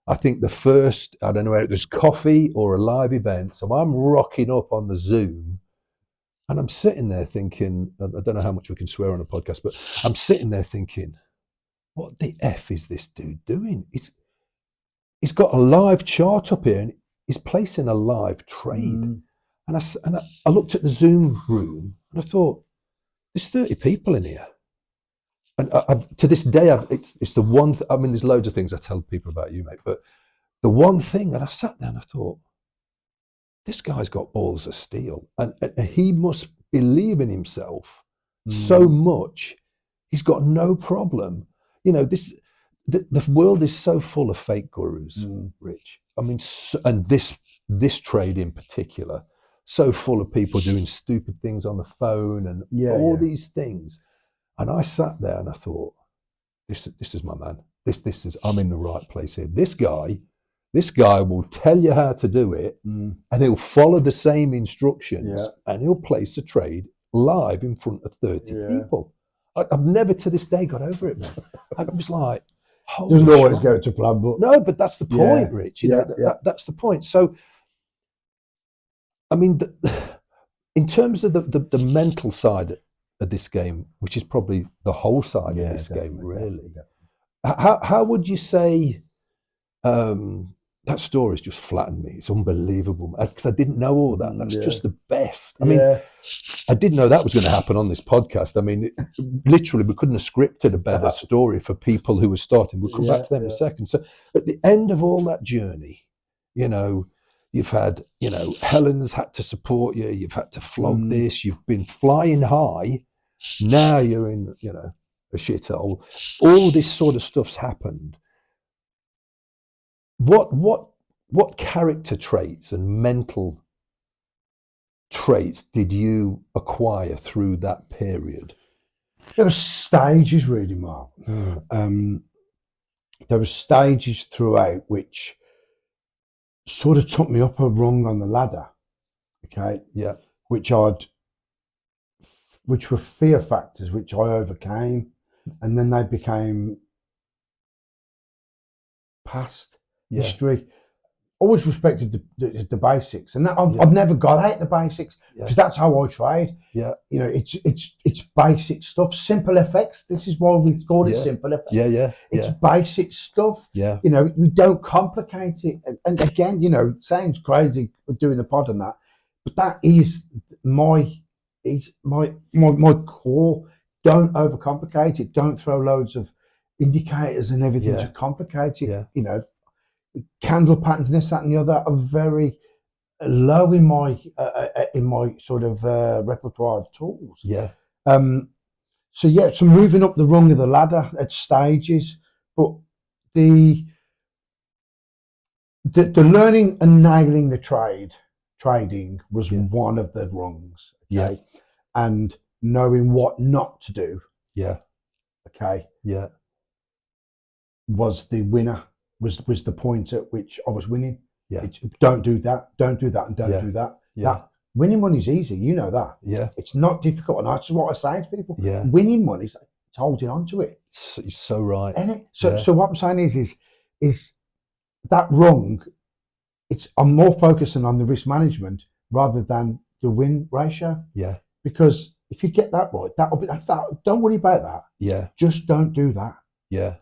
I think the first, I don't know whether it was coffee or a live event. So I'm rocking up on the Zoom and I'm sitting there thinking, I don't know how much we can swear on a podcast, but I'm sitting there thinking, what the F is this dude doing? He's got a live chart up here and he's placing a live trade. And I looked at the Zoom room and I thought, there's 30 people in here. And to this day, it's the one. I mean, there's loads of things I tell people about you, mate. But the one thing, and I sat there and I thought, this guy's got balls of steel, and he must believe in himself so much. He's got no problem. You know, the world is so full of fake gurus, Rich. I mean, and this trade in particular, so full of people doing stupid things on the phone and all these things. And I sat there and I thought, this is my man. This is, I'm in the right place here. This guy will tell you how to do it and he'll follow the same instructions and he'll place a trade live in front of 30 people. I've never to this day got over it, man. I was like, doesn't always go to plan, but no, but that's the point, Rich. You know, that's the point. So, I mean, in terms of the mental side of this game, which is probably the whole side of this game, really. How would you say that story's just flattened me? It's unbelievable because I didn't know all that. That's just the best. I mean, I didn't know that was going to happen on this podcast. I mean, literally, we couldn't have scripted a better story for people who were starting. We'll come back to them in a second. So, at the end of all that journey, you know, you've had, you know, Helen's had to support you. You've had to flog this. You've been flying high. Now you're in, you know, a shithole. All this sort of stuff's happened. What character traits and mental traits did you acquire through that period? There were stages, really, Mark. There were stages throughout which sort of took me up a rung on the ladder. Okay. Yeah. Which were fear factors, which I overcame, and then they became past history. Always respected the basics, and that I've never got out the basics because that's how I trade. Yeah, you know, it's basic stuff, simple FX. This is why we call it simple FX. It's basic stuff. Yeah, you know, we don't complicate it. And again, you know, it sounds crazy doing the pod and that, but that is my core. Don't overcomplicate it. Don't throw loads of indicators and everything to complicate it. Yeah. You know, candle patterns, this, that, and the other are very low in my sort of repertoire of tools. Yeah. So moving up the rung of the ladder at stages, but the learning and nailing the trading was one of the rungs. Okay. Yeah. And knowing what not to do. Yeah. Okay. Yeah. Was the winner. Was the point at which I was winning. Yeah. Don't do that, and don't do that. Yeah. That winning money is easy, you know that. Yeah. It's not difficult, and that's what I say to people. Yeah. Winning money, holding on to it. You're so right. Isn't it? Yeah. So what I'm saying is that wrong? I'm more focusing on the risk management rather than the win ratio. Yeah. Because if you get that right, don't worry about that. Yeah. Just don't do that. Yeah.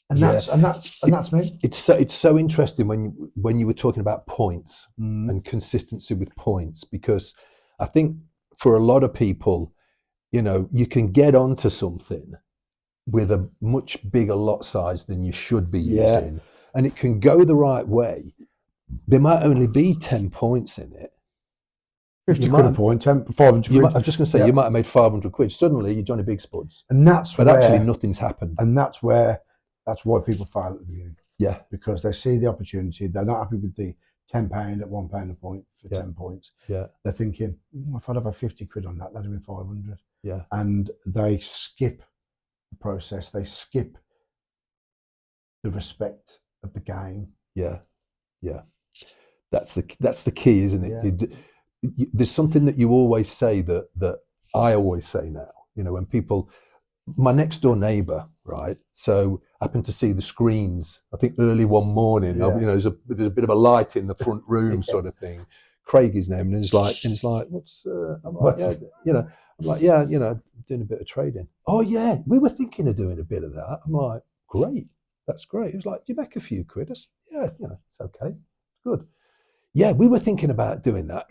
And that's me. It's so interesting when you were talking about points and consistency with points, because I think for a lot of people, you can get onto something with a much bigger lot size than you should be using, and it can go the right way. There might only be 10 points in it. 50 quid a point, 500 quid. I was just going to say, you might have made 500 quid. Suddenly, you're Johnny Big Spuds. And but actually, nothing's happened. And that's why people fail at the beginning. Yeah. Because they see the opportunity. They're not happy with the £10 at £1 a point for 10 points. Yeah. They're thinking, if I'd have had 50 quid on that, that'd have been 500. Yeah. And they skip the process. They skip the respect of the game. Yeah. Yeah. That's the key, isn't it? Yeah. There's something that you always say that I always say now, when people, my next door neighbor, right? So I happened to see the screens, I think early one morning, there's a bit of a light in the front room sort of thing. Craig is name, and it's like, what's, I'm like, doing a bit of trading. Oh yeah, we were thinking of doing a bit of that. I'm like, great, that's great. He was like, do you make a few quid? It's okay, good. Yeah, we were thinking about doing that.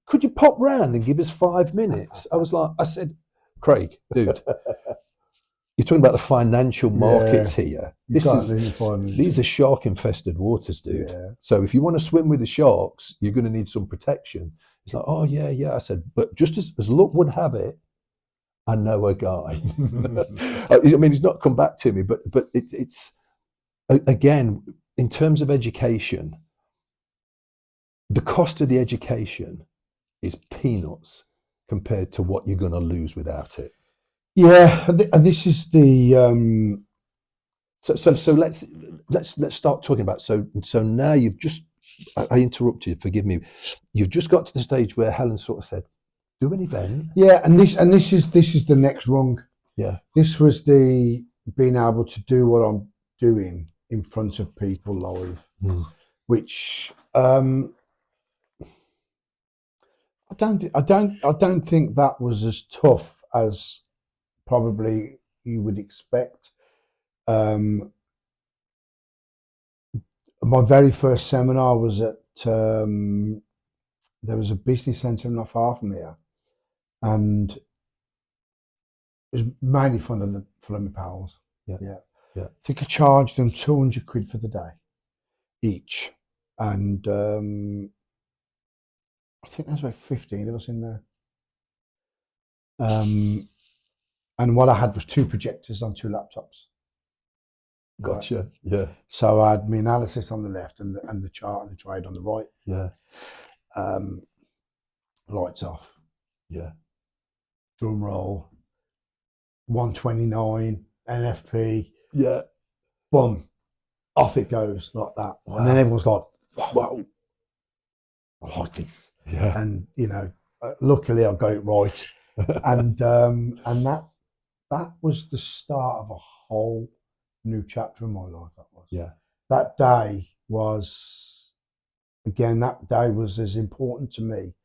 Could you pop round and give us 5 minutes? I said, Craig, dude, you're talking about the financial markets here. These are shark-infested waters, dude. Yeah. So if you want to swim with the sharks, you're going to need some protection. It's like, oh yeah. I said, but just as luck would have it, I know a guy. I mean, he's not come back to me, but it's again, in terms of education, the cost of the education is peanuts compared to what you're going to lose without it. Yeah, and this is the so let's start talking about so now you've just, I interrupted, forgive me, you've just got to the stage where Helen sort of said, do an event. Yeah, and this is the next rung. Yeah, this was the being able to do what I'm doing in front of people live, which I don't think that was as tough as probably you would expect. My very first seminar was at there was a business centre not far from here, and it was mainly fun of my pals. Yeah. I think I charged them 200 quid for the day each, and I think there's about 15 of us in there. And what I had was 2 projectors on 2 laptops. Gotcha. Right? Yeah. So I had my analysis on the left and the chart and the trade on the right. Yeah. Lights off. Yeah. Drum roll. 129 NFP. Yeah. Boom. Off it goes like that. Wow. And then everyone's like, wow, I like this. Yeah. And luckily I got it right. and that was the start of a whole new chapter in my life. That was. Yeah. That day was as important to me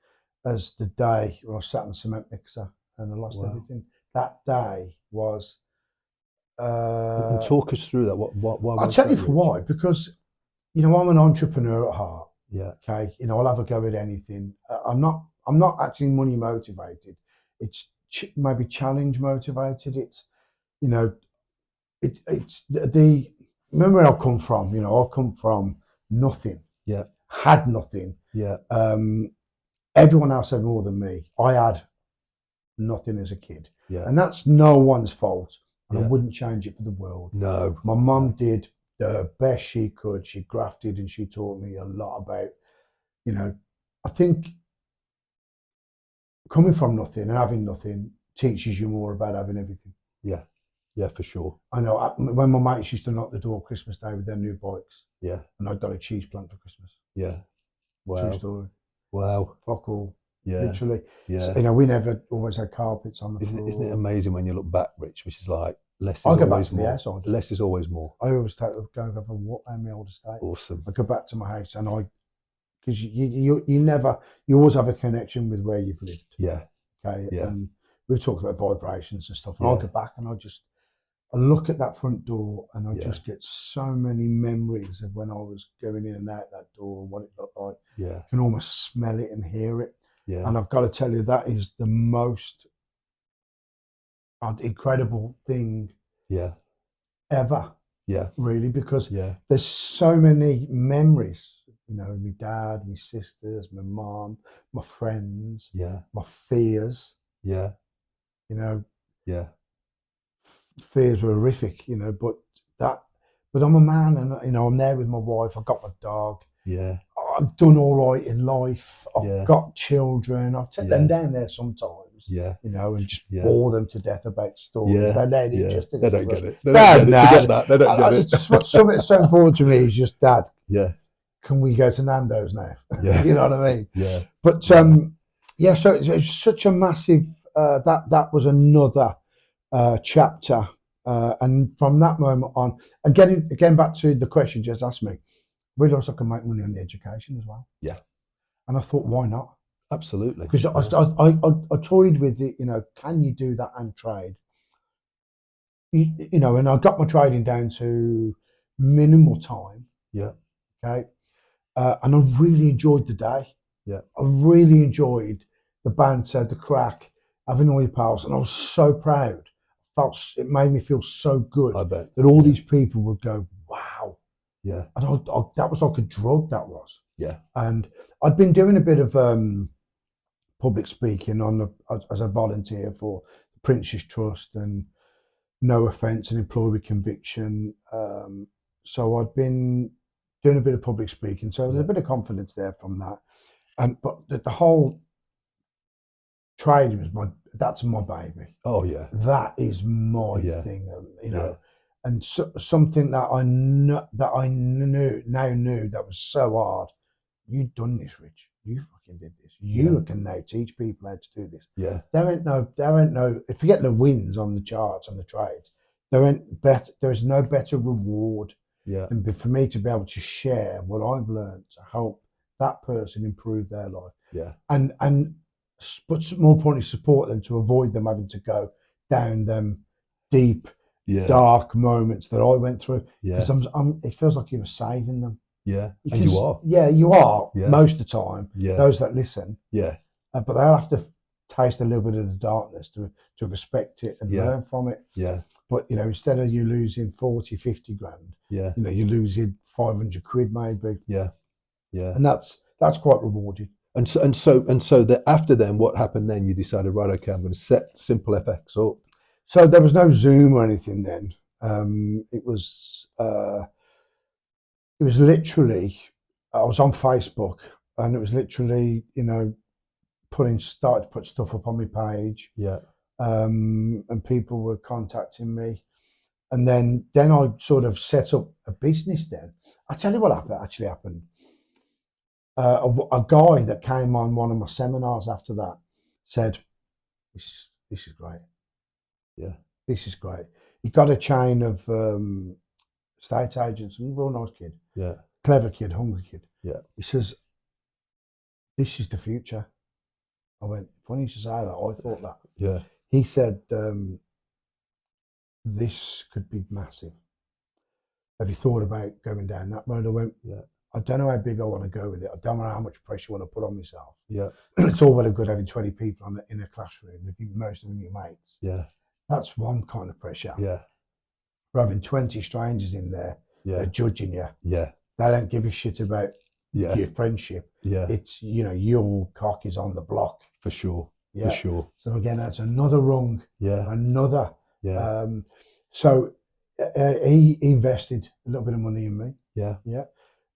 as the day when I sat on the cement mixer and I lost everything. That day was. And talk us through that. Why I'll tell you for why. Because I'm an entrepreneur at heart. Yeah. Okay. I'll have a go at anything. I'm not actually money motivated. It's maybe challenge motivated. It's it's the remember where I come from. I come from nothing. Yeah. Had nothing. Yeah. Everyone else had more than me. I had nothing as a kid. Yeah. And that's no one's fault. And Yeah. I wouldn't change it for the world. No. My mum did the best she could. She grafted and she taught me a lot about, I think coming from nothing and having nothing teaches you more about having everything. Yeah. Yeah, for sure. I know when my mates used to knock the door Christmas Day with their new bikes. Yeah. And I got a cheese plant for Christmas. Yeah. Wow. True story. Wow. Fuck all. Yeah. literally. Yeah. So, you know, we never always had carpets on the floor. Isn't it amazing when you look back, Rich, which is like less I is go back always to the more. house. Less is always more. I always go and have a walk around my old estate. Awesome. I go back to my house, and because you always have a connection with where you've lived. Yeah. Okay. Yeah. And we've talked about vibrations and stuff. And Yeah. I'll go back and I look at that front door and I Yeah. just get so many memories of when I was going in and out that door, what it looked like. Yeah. I can almost smell it and hear it. Yeah. And I've got to tell you, that is the most incredible thing Yeah. ever, Yeah. really, because Yeah. there's so many memories. You know, my dad, my sisters, my mom, my friends, Yeah. my fears. Yeah. You know, Yeah. fears were horrific. You know, but I'm a man, and you know, I'm there with my wife. I've got my dog. Yeah. I've done all right in life. I've Yeah. got children. I'll take them down there sometimes. Yeah. You know, and just Yeah. bore them to death about stories. Yeah. They're not Yeah. interested. They in don't it, get it. but They don't get it. Forget that. They don't get it. It's something that's so important to me is just, Dad, Yeah. can we go to Nando's now? Yeah. You know what I mean? Yeah. But yeah, so it's such a massive. That was another chapter, and from that moment on, and getting back to the question you just asked me, realised I can make money on the education as well. Yeah. And I thought, why not? Absolutely. Because I toyed with it. You know, can you do that and trade? You know, and I got my trading down to minimal time. Yeah. Okay. And I really enjoyed the day. Yeah. I really enjoyed the banter, the crack, having all your pals, and I was so proud. It made me feel so good I bet. that all these people would go, wow. Yeah. And that was like a drug, that was. Yeah. And I'd been doing a bit of public speaking as a volunteer for the Prince's Trust and No Offence and Employee with Conviction. So I'd been doing a bit of public speaking, so there's a bit of confidence there from that. But the whole trading that's my baby. Oh yeah. That is my thing, you know. And something that I knew that was so hard. You've done this, Rich. You fucking did this. You can now teach people how to do this. Yeah. There ain't no. Forget the wins on the charts on the trades. There is no better reward than for me to be able to share what I've learned to help that person improve their life. Yeah. But more importantly, support them to avoid them having to go down them deep, dark moments that I went through. Because it feels like you were saving them. Yeah, and you are. Yeah, you are most of the time. Yeah. Those that listen. Yeah. But they'll have to taste a little bit of the darkness to respect it and learn from it. Yeah. But, you know, instead of you losing 40, 50 grand, you know, you're losing 500 quid maybe. Yeah. Yeah. And that's quite rewarding. And so that after then, what happened then? You decided, right, okay, I'm going to set Simple FX up. So there was no Zoom or anything then. It was literally, I was on Facebook, and it was literally, you know, started to put stuff up on my page. Yeah. And people were contacting me. And then I sort of set up a business then. I'll tell you what actually happened. A guy that came on one of my seminars after that said, this is great. Yeah. This is great. He got a chain of estate agents, and real nice kid. Yeah. Clever kid, hungry kid. Yeah. He says, this is the future. I went, funny you should say that. I thought that. Yeah. He said, this could be massive. Have you thought about going down that road? I went, I don't know how big I want to go with it. I don't know how much pressure I want to put on myself. Yeah. It's all well and good having 20 people in a classroom, most of them your mates. Yeah. That's one kind of pressure. Yeah. But having 20 strangers in there, they're judging you. Yeah. They don't give a shit about your friendship. Yeah. It's, you know, your cock is on the block. For sure. Yeah. For sure. So again, that's another rung. Yeah. Another. Yeah. So he invested a little bit of money in me. Yeah. Yeah.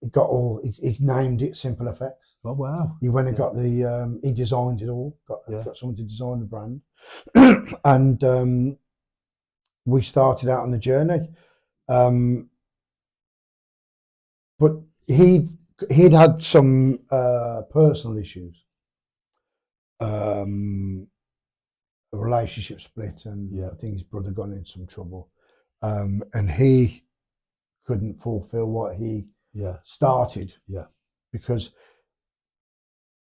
He named it Simple FX. Oh wow. He went and got he designed it all, got someone to design the brand. And we started out on the journey. But he'd had some personal issues. a relationship split, and Yeah. I think his brother got into some trouble, and he couldn't fulfill what he Yeah. started. Yeah. Because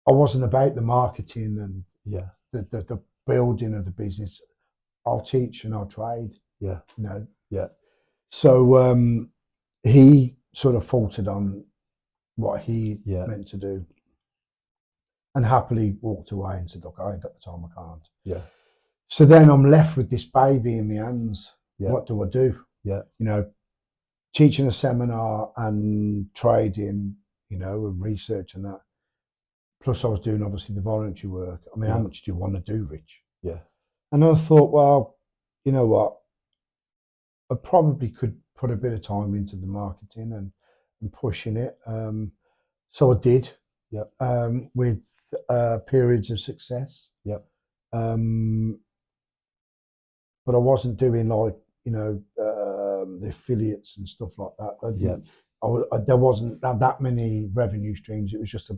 I wasn't about the marketing and Yeah. the building of the business. I'll teach and I'll trade, Yeah. you know. Yeah. So he sort of faltered on what he Yeah. meant to do, and happily walked away and said, "Look, I ain't got the time. I can't." Yeah. So then I'm left with this baby in my hands. Yeah. What do I do? Yeah. You know, teaching a seminar and trading, you know, and research and that. Plus, I was doing obviously the voluntary work. I mean, how much do you want to do, Rich? Yeah. And I thought, well, you know what? I probably could put a bit of time into the marketing and pushing it. So I did. Yep. With periods of success. Yep. But I wasn't doing like, you know, the affiliates and stuff like that. There wasn't that many revenue streams. It was just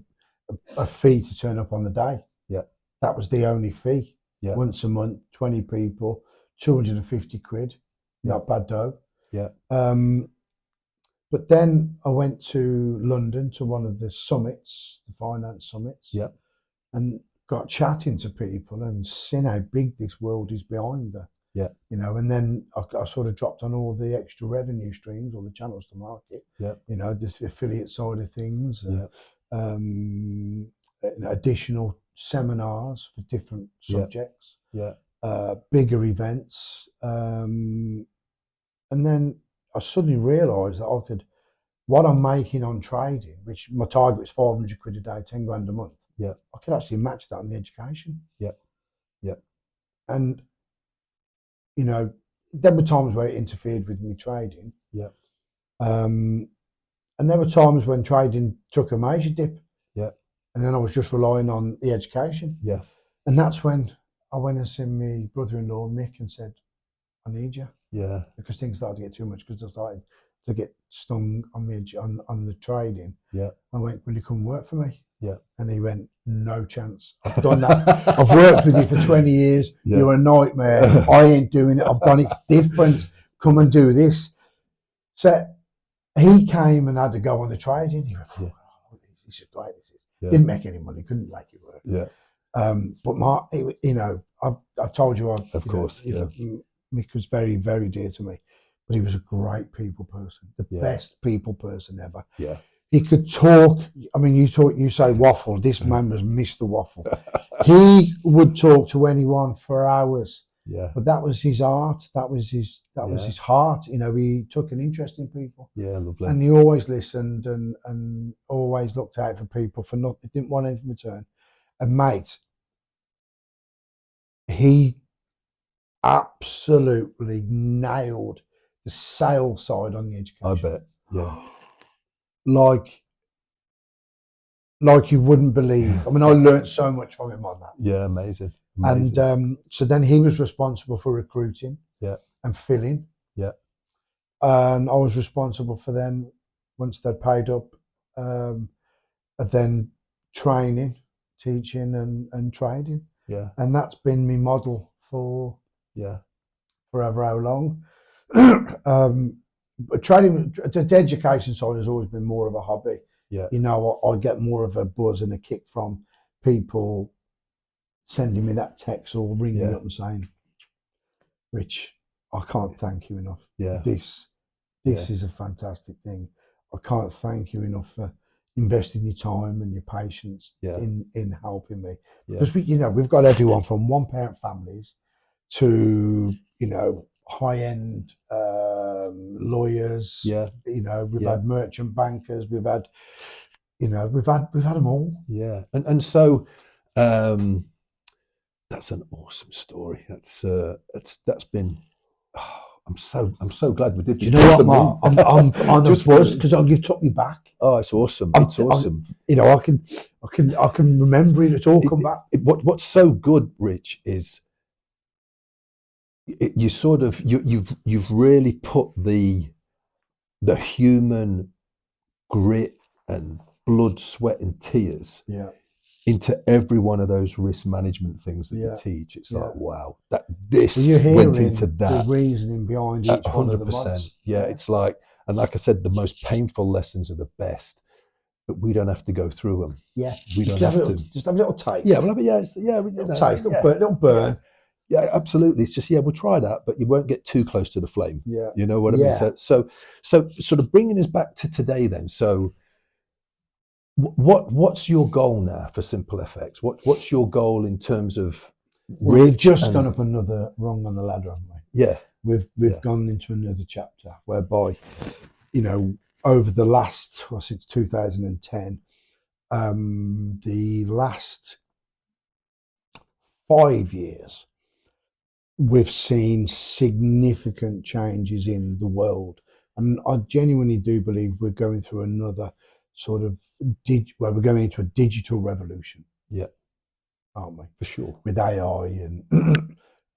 a fee to turn up on the day. Yeah. That was the only fee. Yeah. Once a month, 20 people, 250 quid. Yeah. Not bad dough. Yeah. But then I went to London to one of the summits, the finance summits. Yeah. And got chatting to people and seeing how big this world is behind her. Yeah. You know, and then I sort of dropped on all the extra revenue streams, all the channels to market. Yeah. You know, the affiliate side of things. Yeah. Additional seminars for different subjects. Yeah. Bigger events. And then I suddenly realised that I could, what I'm making on trading, which my target was 500 quid a day, 10 grand a month. Yeah. I could actually match that on the education. Yeah. Yeah. And, you know, there were times where it interfered with me trading. Yeah. And there were times when trading took a major dip. Yeah. And then I was just relying on the education. Yeah. And that's when I went and seen my brother-in-law, Mick, and said, I need you. Yeah. Because things started to get too much, because I started to get stung on the trading. Yeah. I went, will you come work for me? Yeah. And he went, no chance. I've done that. I've worked with you for 20 years. Yeah. You're a nightmare. I ain't doing it. I've gone, it's different. Come and do this. So he came and had to go on the trading. He went, oh, this is great. This is. Yeah. Didn't make any money. Couldn't make it work. Yeah. But Mark, you know, I've told you, of course, Mick was very, very dear to me, but he was a great people person, the best people person ever. Yeah. He could talk. I mean, you say waffle. This man was Mr. Waffle. He would talk to anyone for hours. Yeah. But that was his art. That was his heart. You know, he took an interest in people. Yeah, lovely. And he always listened and always looked out for people for nothing. He didn't want anything in return. And mate, he absolutely nailed the sales side on the education. I bet. Yeah. Like you wouldn't believe. I mean, I learned so much from him on that. Yeah, amazing. And so then he was responsible for recruiting. Yeah. And filling. Yeah. And I was responsible for then, once they'd paid up, of then training, teaching and trading. Yeah. And that's been my model for forever how long. But trading, the education side has always been more of a hobby. Yeah. You know, I get more of a buzz and a kick from people sending me that text or ringing up and saying, Rich, I can't thank you enough. Yeah. This is a fantastic thing. I can't thank you enough for investing your time and your patience in helping me. Because we've got everyone from one parent families to, you know, high-end lawyers. Yeah. You know, we've had merchant bankers, we've had them all. Yeah. And so that's an awesome story. That's been I'm so glad we did. Do you know what, Mark? I'm just buzzed because you've took me back. Oh, it's awesome. It's awesome. I can remember it. It's all come back. What's so good, Rich, is you sort of you've really put the human grit and blood, sweat, and tears into every one of those risk management things that you Yeah. teach. It's Yeah. like, wow, that this Well, you're went hearing into the that. reasoning behind each one of the 100%. mods. Yeah, it's like, and like I said, the most painful lessons are the best, but we don't have to go through them. Yeah. We Just don't have to. Just have a little taste. Yeah, well, yeah, you Little know, taste, yeah, little burn. yeah, absolutely. It's just, yeah, we'll try that, but you won't get too close to the flame. Yeah. You know what I mean? Yeah. So sort of bringing us back to today then. So what's your goal now for Simple FX? What's your goal in terms of Well, we've reach just and- gone up another rung on the ladder, haven't we? Yeah, We've Yeah. gone into another chapter whereby, you know, over the last, well, since 2010, the last 5 years, we've seen significant changes in the world. And I genuinely do believe we're going through another sort of, we're going into a digital revolution. Yeah. Aren't we? For sure. With AI and,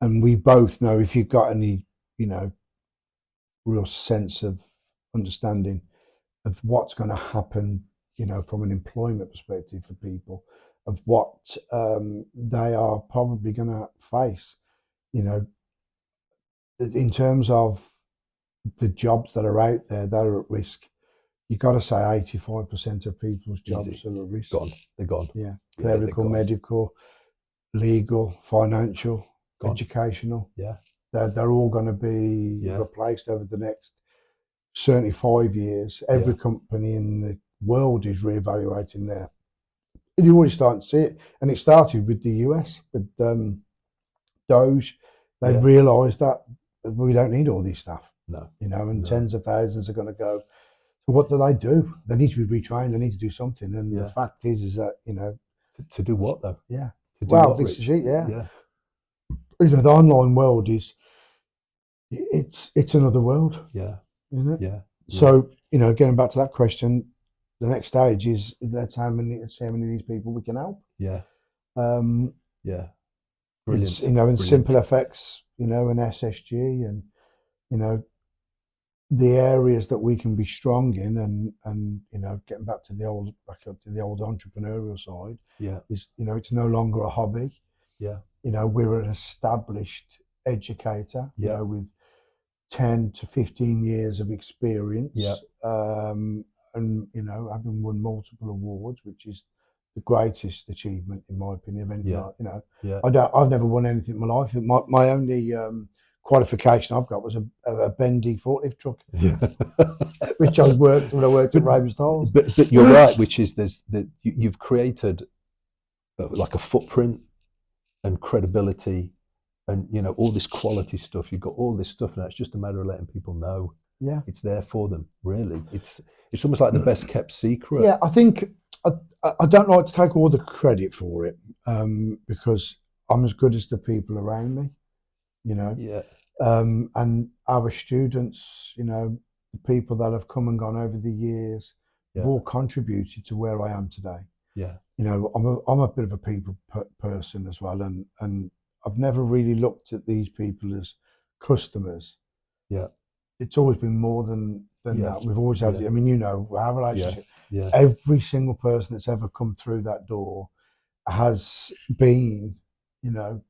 and we both know, if you've got any, you know, real sense of understanding of what's going to happen, you know, from an employment perspective for people, of what they are probably going to face, you know, in terms of the jobs that are out there that are at risk. You've got to say 85% of people's jobs Easy. are at risk. Gone. They're gone. Yeah. Yeah, they're Clerical, gone. medical, legal, financial, Gone. educational. Yeah. They're all going to be Yeah. replaced over the next certainly 5 years. Every company in the world is reevaluating their. And you're already starting to see it, and it started with the US with Doge. They Yeah. realised that we don't need all these staff, No. you know, and No. tens of thousands are going to go. So what do? They need to be retrained. They need to do something. And Yeah. the fact is that, you know, To do what though? yeah. To do Well, what, this Rich? is it. Yeah. Yeah. You know, the online world is. It's another world, Yeah. isn't it? Yeah. So, you know, getting back to that question, the next stage is let's see how many of these people we can help. Yeah. Um, Yeah. Brilliant. It's, you know, in Brilliant. Simple FX, you know, and SSG, and you know, the areas that we can be strong in, and you know, getting back to the old entrepreneurial side, Yeah. is, you know, it's no longer a hobby. Yeah. You know, we're an established educator. You Yeah. know, with 10 to 15 years of experience. Yeah. And, you know, having won multiple awards, which is the greatest achievement, in my opinion, of anything. Yeah. You know, Yeah. I've never won anything in my life. My only qualification I've got was a bendy forklift truck, Yeah. which I worked when I worked at Ravens Tolls. But you're right, which is you've created like a footprint and credibility, and you know, all this quality stuff. You've got all this stuff now. It's just a matter of letting people know. Yeah, it's there for them. Really, it's almost like the best kept secret. Yeah, I think I don't like to take all the credit for it, because I'm as good as the people around me, you know. Yeah. And our students, you know, the people that have come and gone over the years, have all contributed to where I am today. Yeah. You know, I'm a bit of a people person as well, and I've never really looked at these people as customers. Yeah. It's always been more than that. We've always had. I mean, you know, our relationship. Yeah. Every single person that's ever come through that door has been, you know,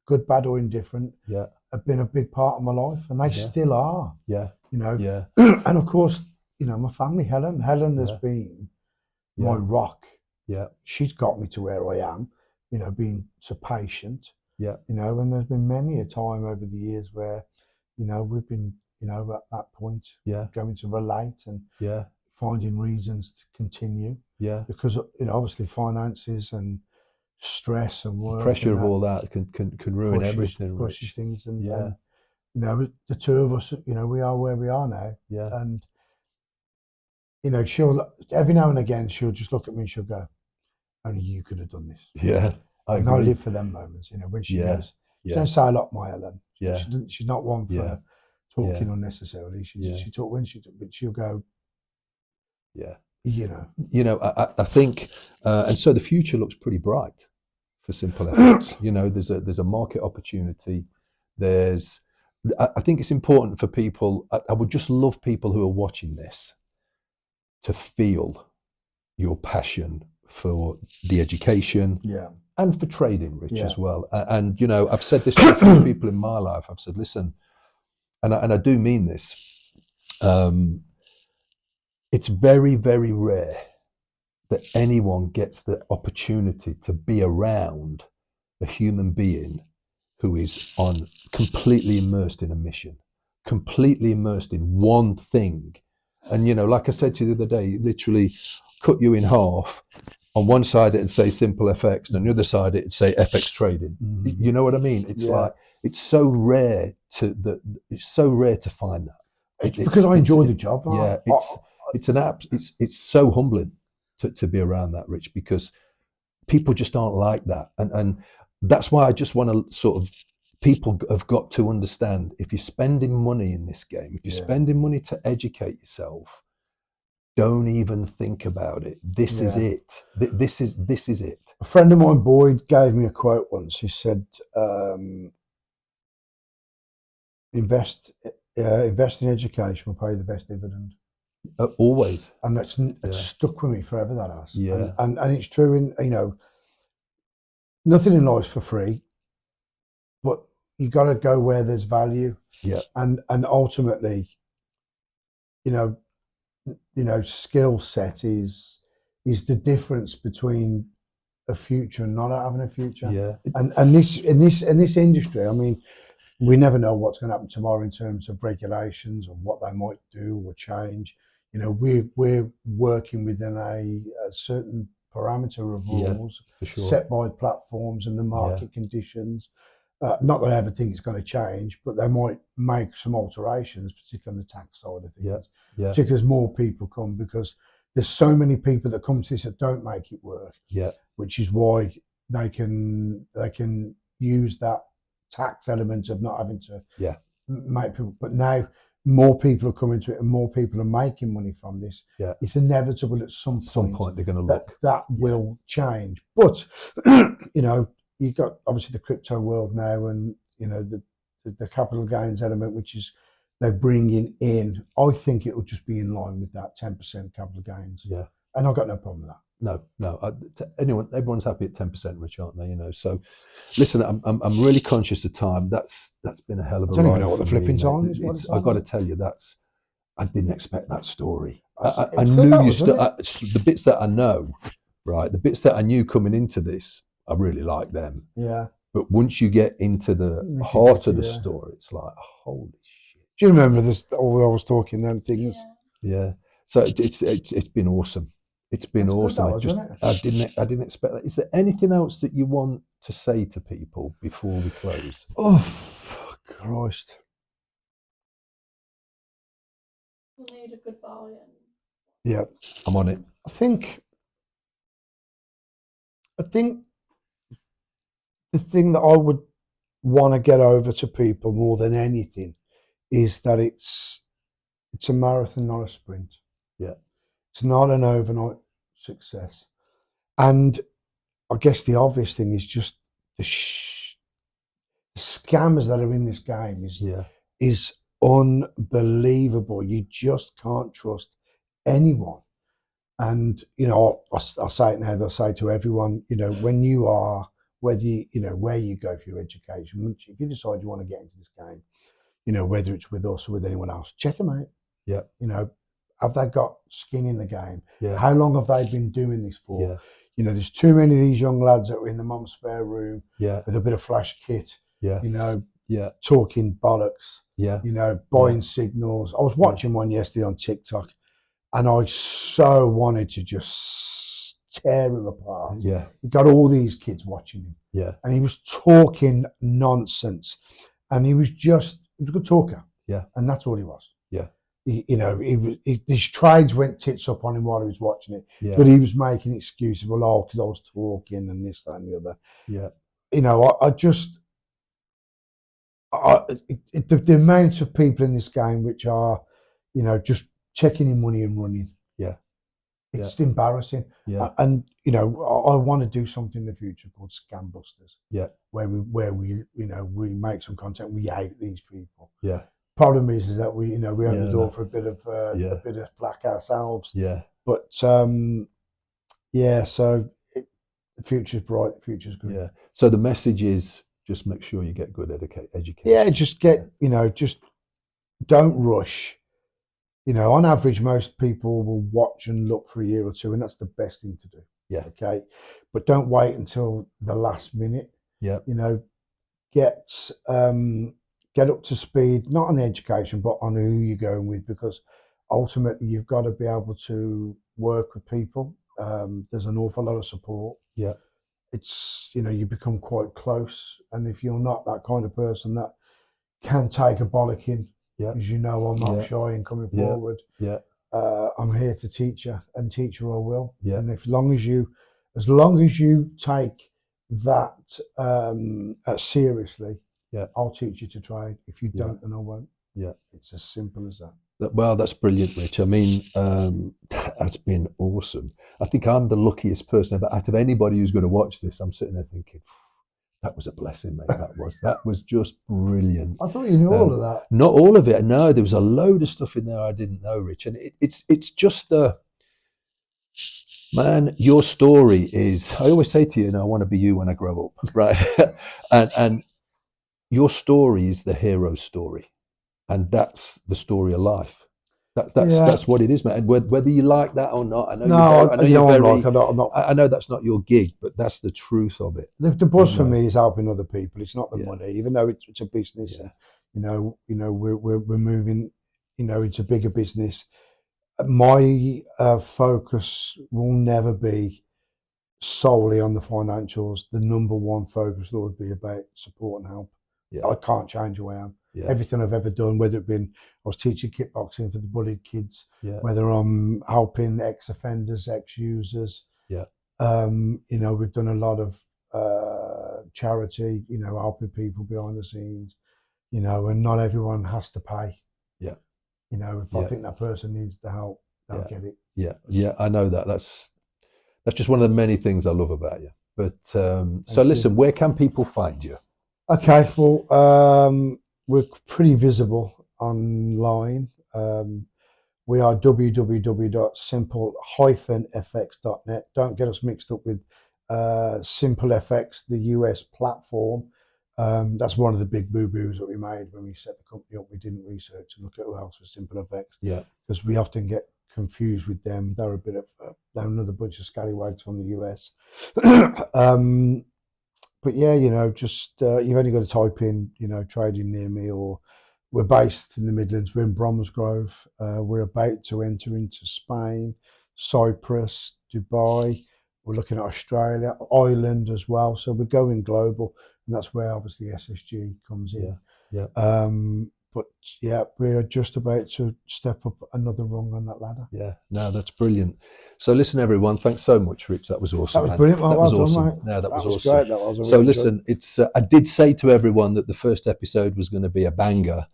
good, bad, or indifferent. Yeah. Have been a big part of my life, and they still are. Yeah. You know. Yeah. And of course, you know, my family. Helen has been my rock. Yeah. She's got me to where I am. You know, being so patient. Yeah. You know, and there's been many a time over the years where, you know, we've been, you know, at that point, going to relate and finding reasons to continue. Yeah. Because, you know, obviously finances and stress and work, the pressure of all that can ruin everything. Pushes things, and you know, the two of us, you know, we are where we are now. Yeah. And you know, she'll every now and again she'll just look at me and she'll go, "Only you could have done this." Yeah. I live for them moments, you know, when she goes. She don't say a lot, my Ellen. Yeah. She's not one for talking unnecessarily. She talk when she, but she'll go. Yeah. You know. I think, and so the future looks pretty bright for Simple FX. You know, there's a market opportunity. I think it's important for people. I would just love people who are watching this to feel your passion for the education, Yeah. and for trading, Rich, Yeah. as well. And you know, I've said this to a few people in my life. I've said, listen, and I do mean this. It's very, very rare that anyone gets the opportunity to be around a human being who is on completely immersed in a mission, completely immersed in one thing. And, you know, like I said to you the other day, literally cut you in half. On one side, it'd say simple FX, and on the other side, it'd say FX trading. Mm-hmm. You know what I mean? It's Yeah. like, it's so rare to find that. It's because I enjoy the job. Yeah, it's so humbling to be around that, Rich, because people just aren't like that, and that's why I just want to sort of, people have got to understand, if you're spending money in this game, if you're spending money to educate yourself, don't even think about it. This is it. This is it. A friend of mine, Boyd, gave me a quote once. He said, invest in education will pay the best dividend. Always. And that's stuck with me forever, that has. Yeah. And it's true. In, you know, nothing in life's for free, but you got to go where there's value. Yeah. And ultimately, you know, skill set is the difference between a future and not having a future. Yeah. And this in this industry, I mean, we never know what's going to happen tomorrow in terms of regulations or what they might do or change. You know, we're working within a certain parameter of rules set by platforms and the market conditions. Not that I ever think it's going to change, but they might make some alterations, particularly on the tax side of things. Particularly as more people come, because there's so many people that come to this that don't make it work. Which is why they can use that tax element of not having to make people. But now more people are coming to it, and more people are making money from this. It's inevitable at some point they're going to look that will change. But you know, you've got obviously the crypto world now, and you know the capital gains element, which is they're bringing in. I think it will just be in line with that 10% capital gains. And I've got no problem with that. No. Everyone's happy at 10%, Rich, aren't they? You know. So, listen, I'm really conscious of time. That's been a hell of a ride. I don't even know what the flipping time is. I've got to tell you, I didn't expect that story. I knew the bits that I know, right? The bits that I knew coming into this, I really like them. Yeah. But once you get into the heart of the story, it's like, holy shit. Do you remember this? All I was talking then things. Yeah. So it's been awesome. It's been awesome. I didn't expect that. Is there anything else that you want to say to people before we close? Oh, Christ. We'll need a good volume. Yeah, I'm on it. I think the thing that I would want to get over to people more than anything is that it's a marathon, not a sprint. Yeah. It's not an overnight success. And I guess the obvious thing is just the scammers that are in this game is unbelievable. You just can't trust anyone. And, you know, I'll say it now, I'll say to everyone, you know, when you are, whether you know, where you go for your education, if you decide you want to get into this game, you know, whether it's with us or with anyone else, check them out. Yeah. You know, have they got skin in the game? Yeah. How long have they been doing this for? Yeah. You know, there's too many of these young lads that are in the mum's spare room with a bit of flash kit, you know, talking bollocks, you know, buying signals. I was watching one yesterday on TikTok, and I so wanted to just tear him apart. Yeah. He got all these kids watching him. Yeah. And he was talking nonsense. And he was a good talker. Yeah. And that's all he was. Yeah. You know, his trades went tits up on him while he was watching it. Yeah. But he was making excuses. Well, because I was talking and this, that, and the other. Yeah. You know, the amount of people in this game which are, you know, just checking in money and running. Yeah. It's embarrassing. Yeah. And, you know, I want to do something in the future called Scam Busters. Yeah. Where we, you know, we make some content, we hate these people. Yeah. Problem is that we, you know, we open the door for a bit of flack ourselves. Yeah. But Yeah, so the future's bright, the future's good. Yeah. So the message is just make sure you get good education. Yeah, just get, just don't rush. On average, most people will watch and look for a year or two, and that's the best thing to do. Yeah. Okay. But don't wait until the last minute. Yeah. Get get up to speed, not on education, but on who you're going with, because ultimately you've got to be able to work with people. There's an awful lot of support. Yeah. It's, you become quite close. And if you're not that kind of person that can take a bollocking, Yeah. as you know, I'm not Yeah. shy in coming Yeah. forward. Yeah. I'm here to teach you, and teach you I will. Yeah. And as long as you take that seriously, Yeah. I'll teach you to trade. If you Yeah. don't, then I won't. Yeah. It's as simple as that. Well, that's brilliant, Rich. I mean, that's been awesome. I think I'm the luckiest person ever. Out of anybody who's going to watch this, I'm sitting there thinking, that was a blessing, mate. That was just brilliant. I thought you knew all of that. Not all of it. No, there was a load of stuff in there I didn't know, Rich. And it's just man, your story is, I always say to you, I want to be you when I grow up, right? and your story is the hero's story. And that's the story of life. That's what it is, man. And whether you like that or not, I know I know that's not your gig, but that's the truth of it. The buzz for me is helping other people. It's not the money, even though it's a business. Yeah. We're moving, into bigger business. My focus will never be solely on the financials. The number one focus will always be about support and help. Yeah. I can't change who I am. Yeah. Everything I've ever done, whether it been I was teaching kickboxing for the bullied kids, Yeah. whether I'm helping ex-offenders, ex-users. Yeah. We've done a lot of charity, helping people behind the scenes, and not everyone has to pay. Yeah. If I think that person needs the help, they'll get it. Yeah. Yeah. I know that. That's just one of the many things I love about you. But so listen, where can people find you? Okay, well, we're pretty visible online. We are www.simple-fx.net. Don't get us mixed up with Simple FX, the US platform. That's one of the big boo-boos that we made when we set the company up. We didn't research and look at who else was Simple FX. Yeah. Because we often get confused with them. They're they're another bunch of scallywags from the US. But yeah, just you've only got to type in, trading near me, or we're based in the Midlands. We're in Bromsgrove. We're about to enter into Spain, Cyprus, Dubai. We're looking at Australia, Ireland as well. So we're going global, and that's where obviously SSG comes in. Yeah. But yeah, we're just about to step up another rung on that ladder. Yeah, no, that's brilliant. So listen, everyone, thanks so much, Rich. That was awesome. That was brilliant. That was awesome. No, that was awesome. Great. That was so listen, it's I did say to everyone that the first episode was going to be a banger.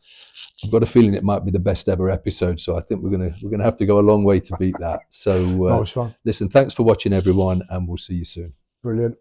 I've got a feeling it might be the best ever episode, so I think we're gonna have to go a long way to beat that. So nice one. Listen, thanks for watching, everyone, and we'll see you soon. Brilliant.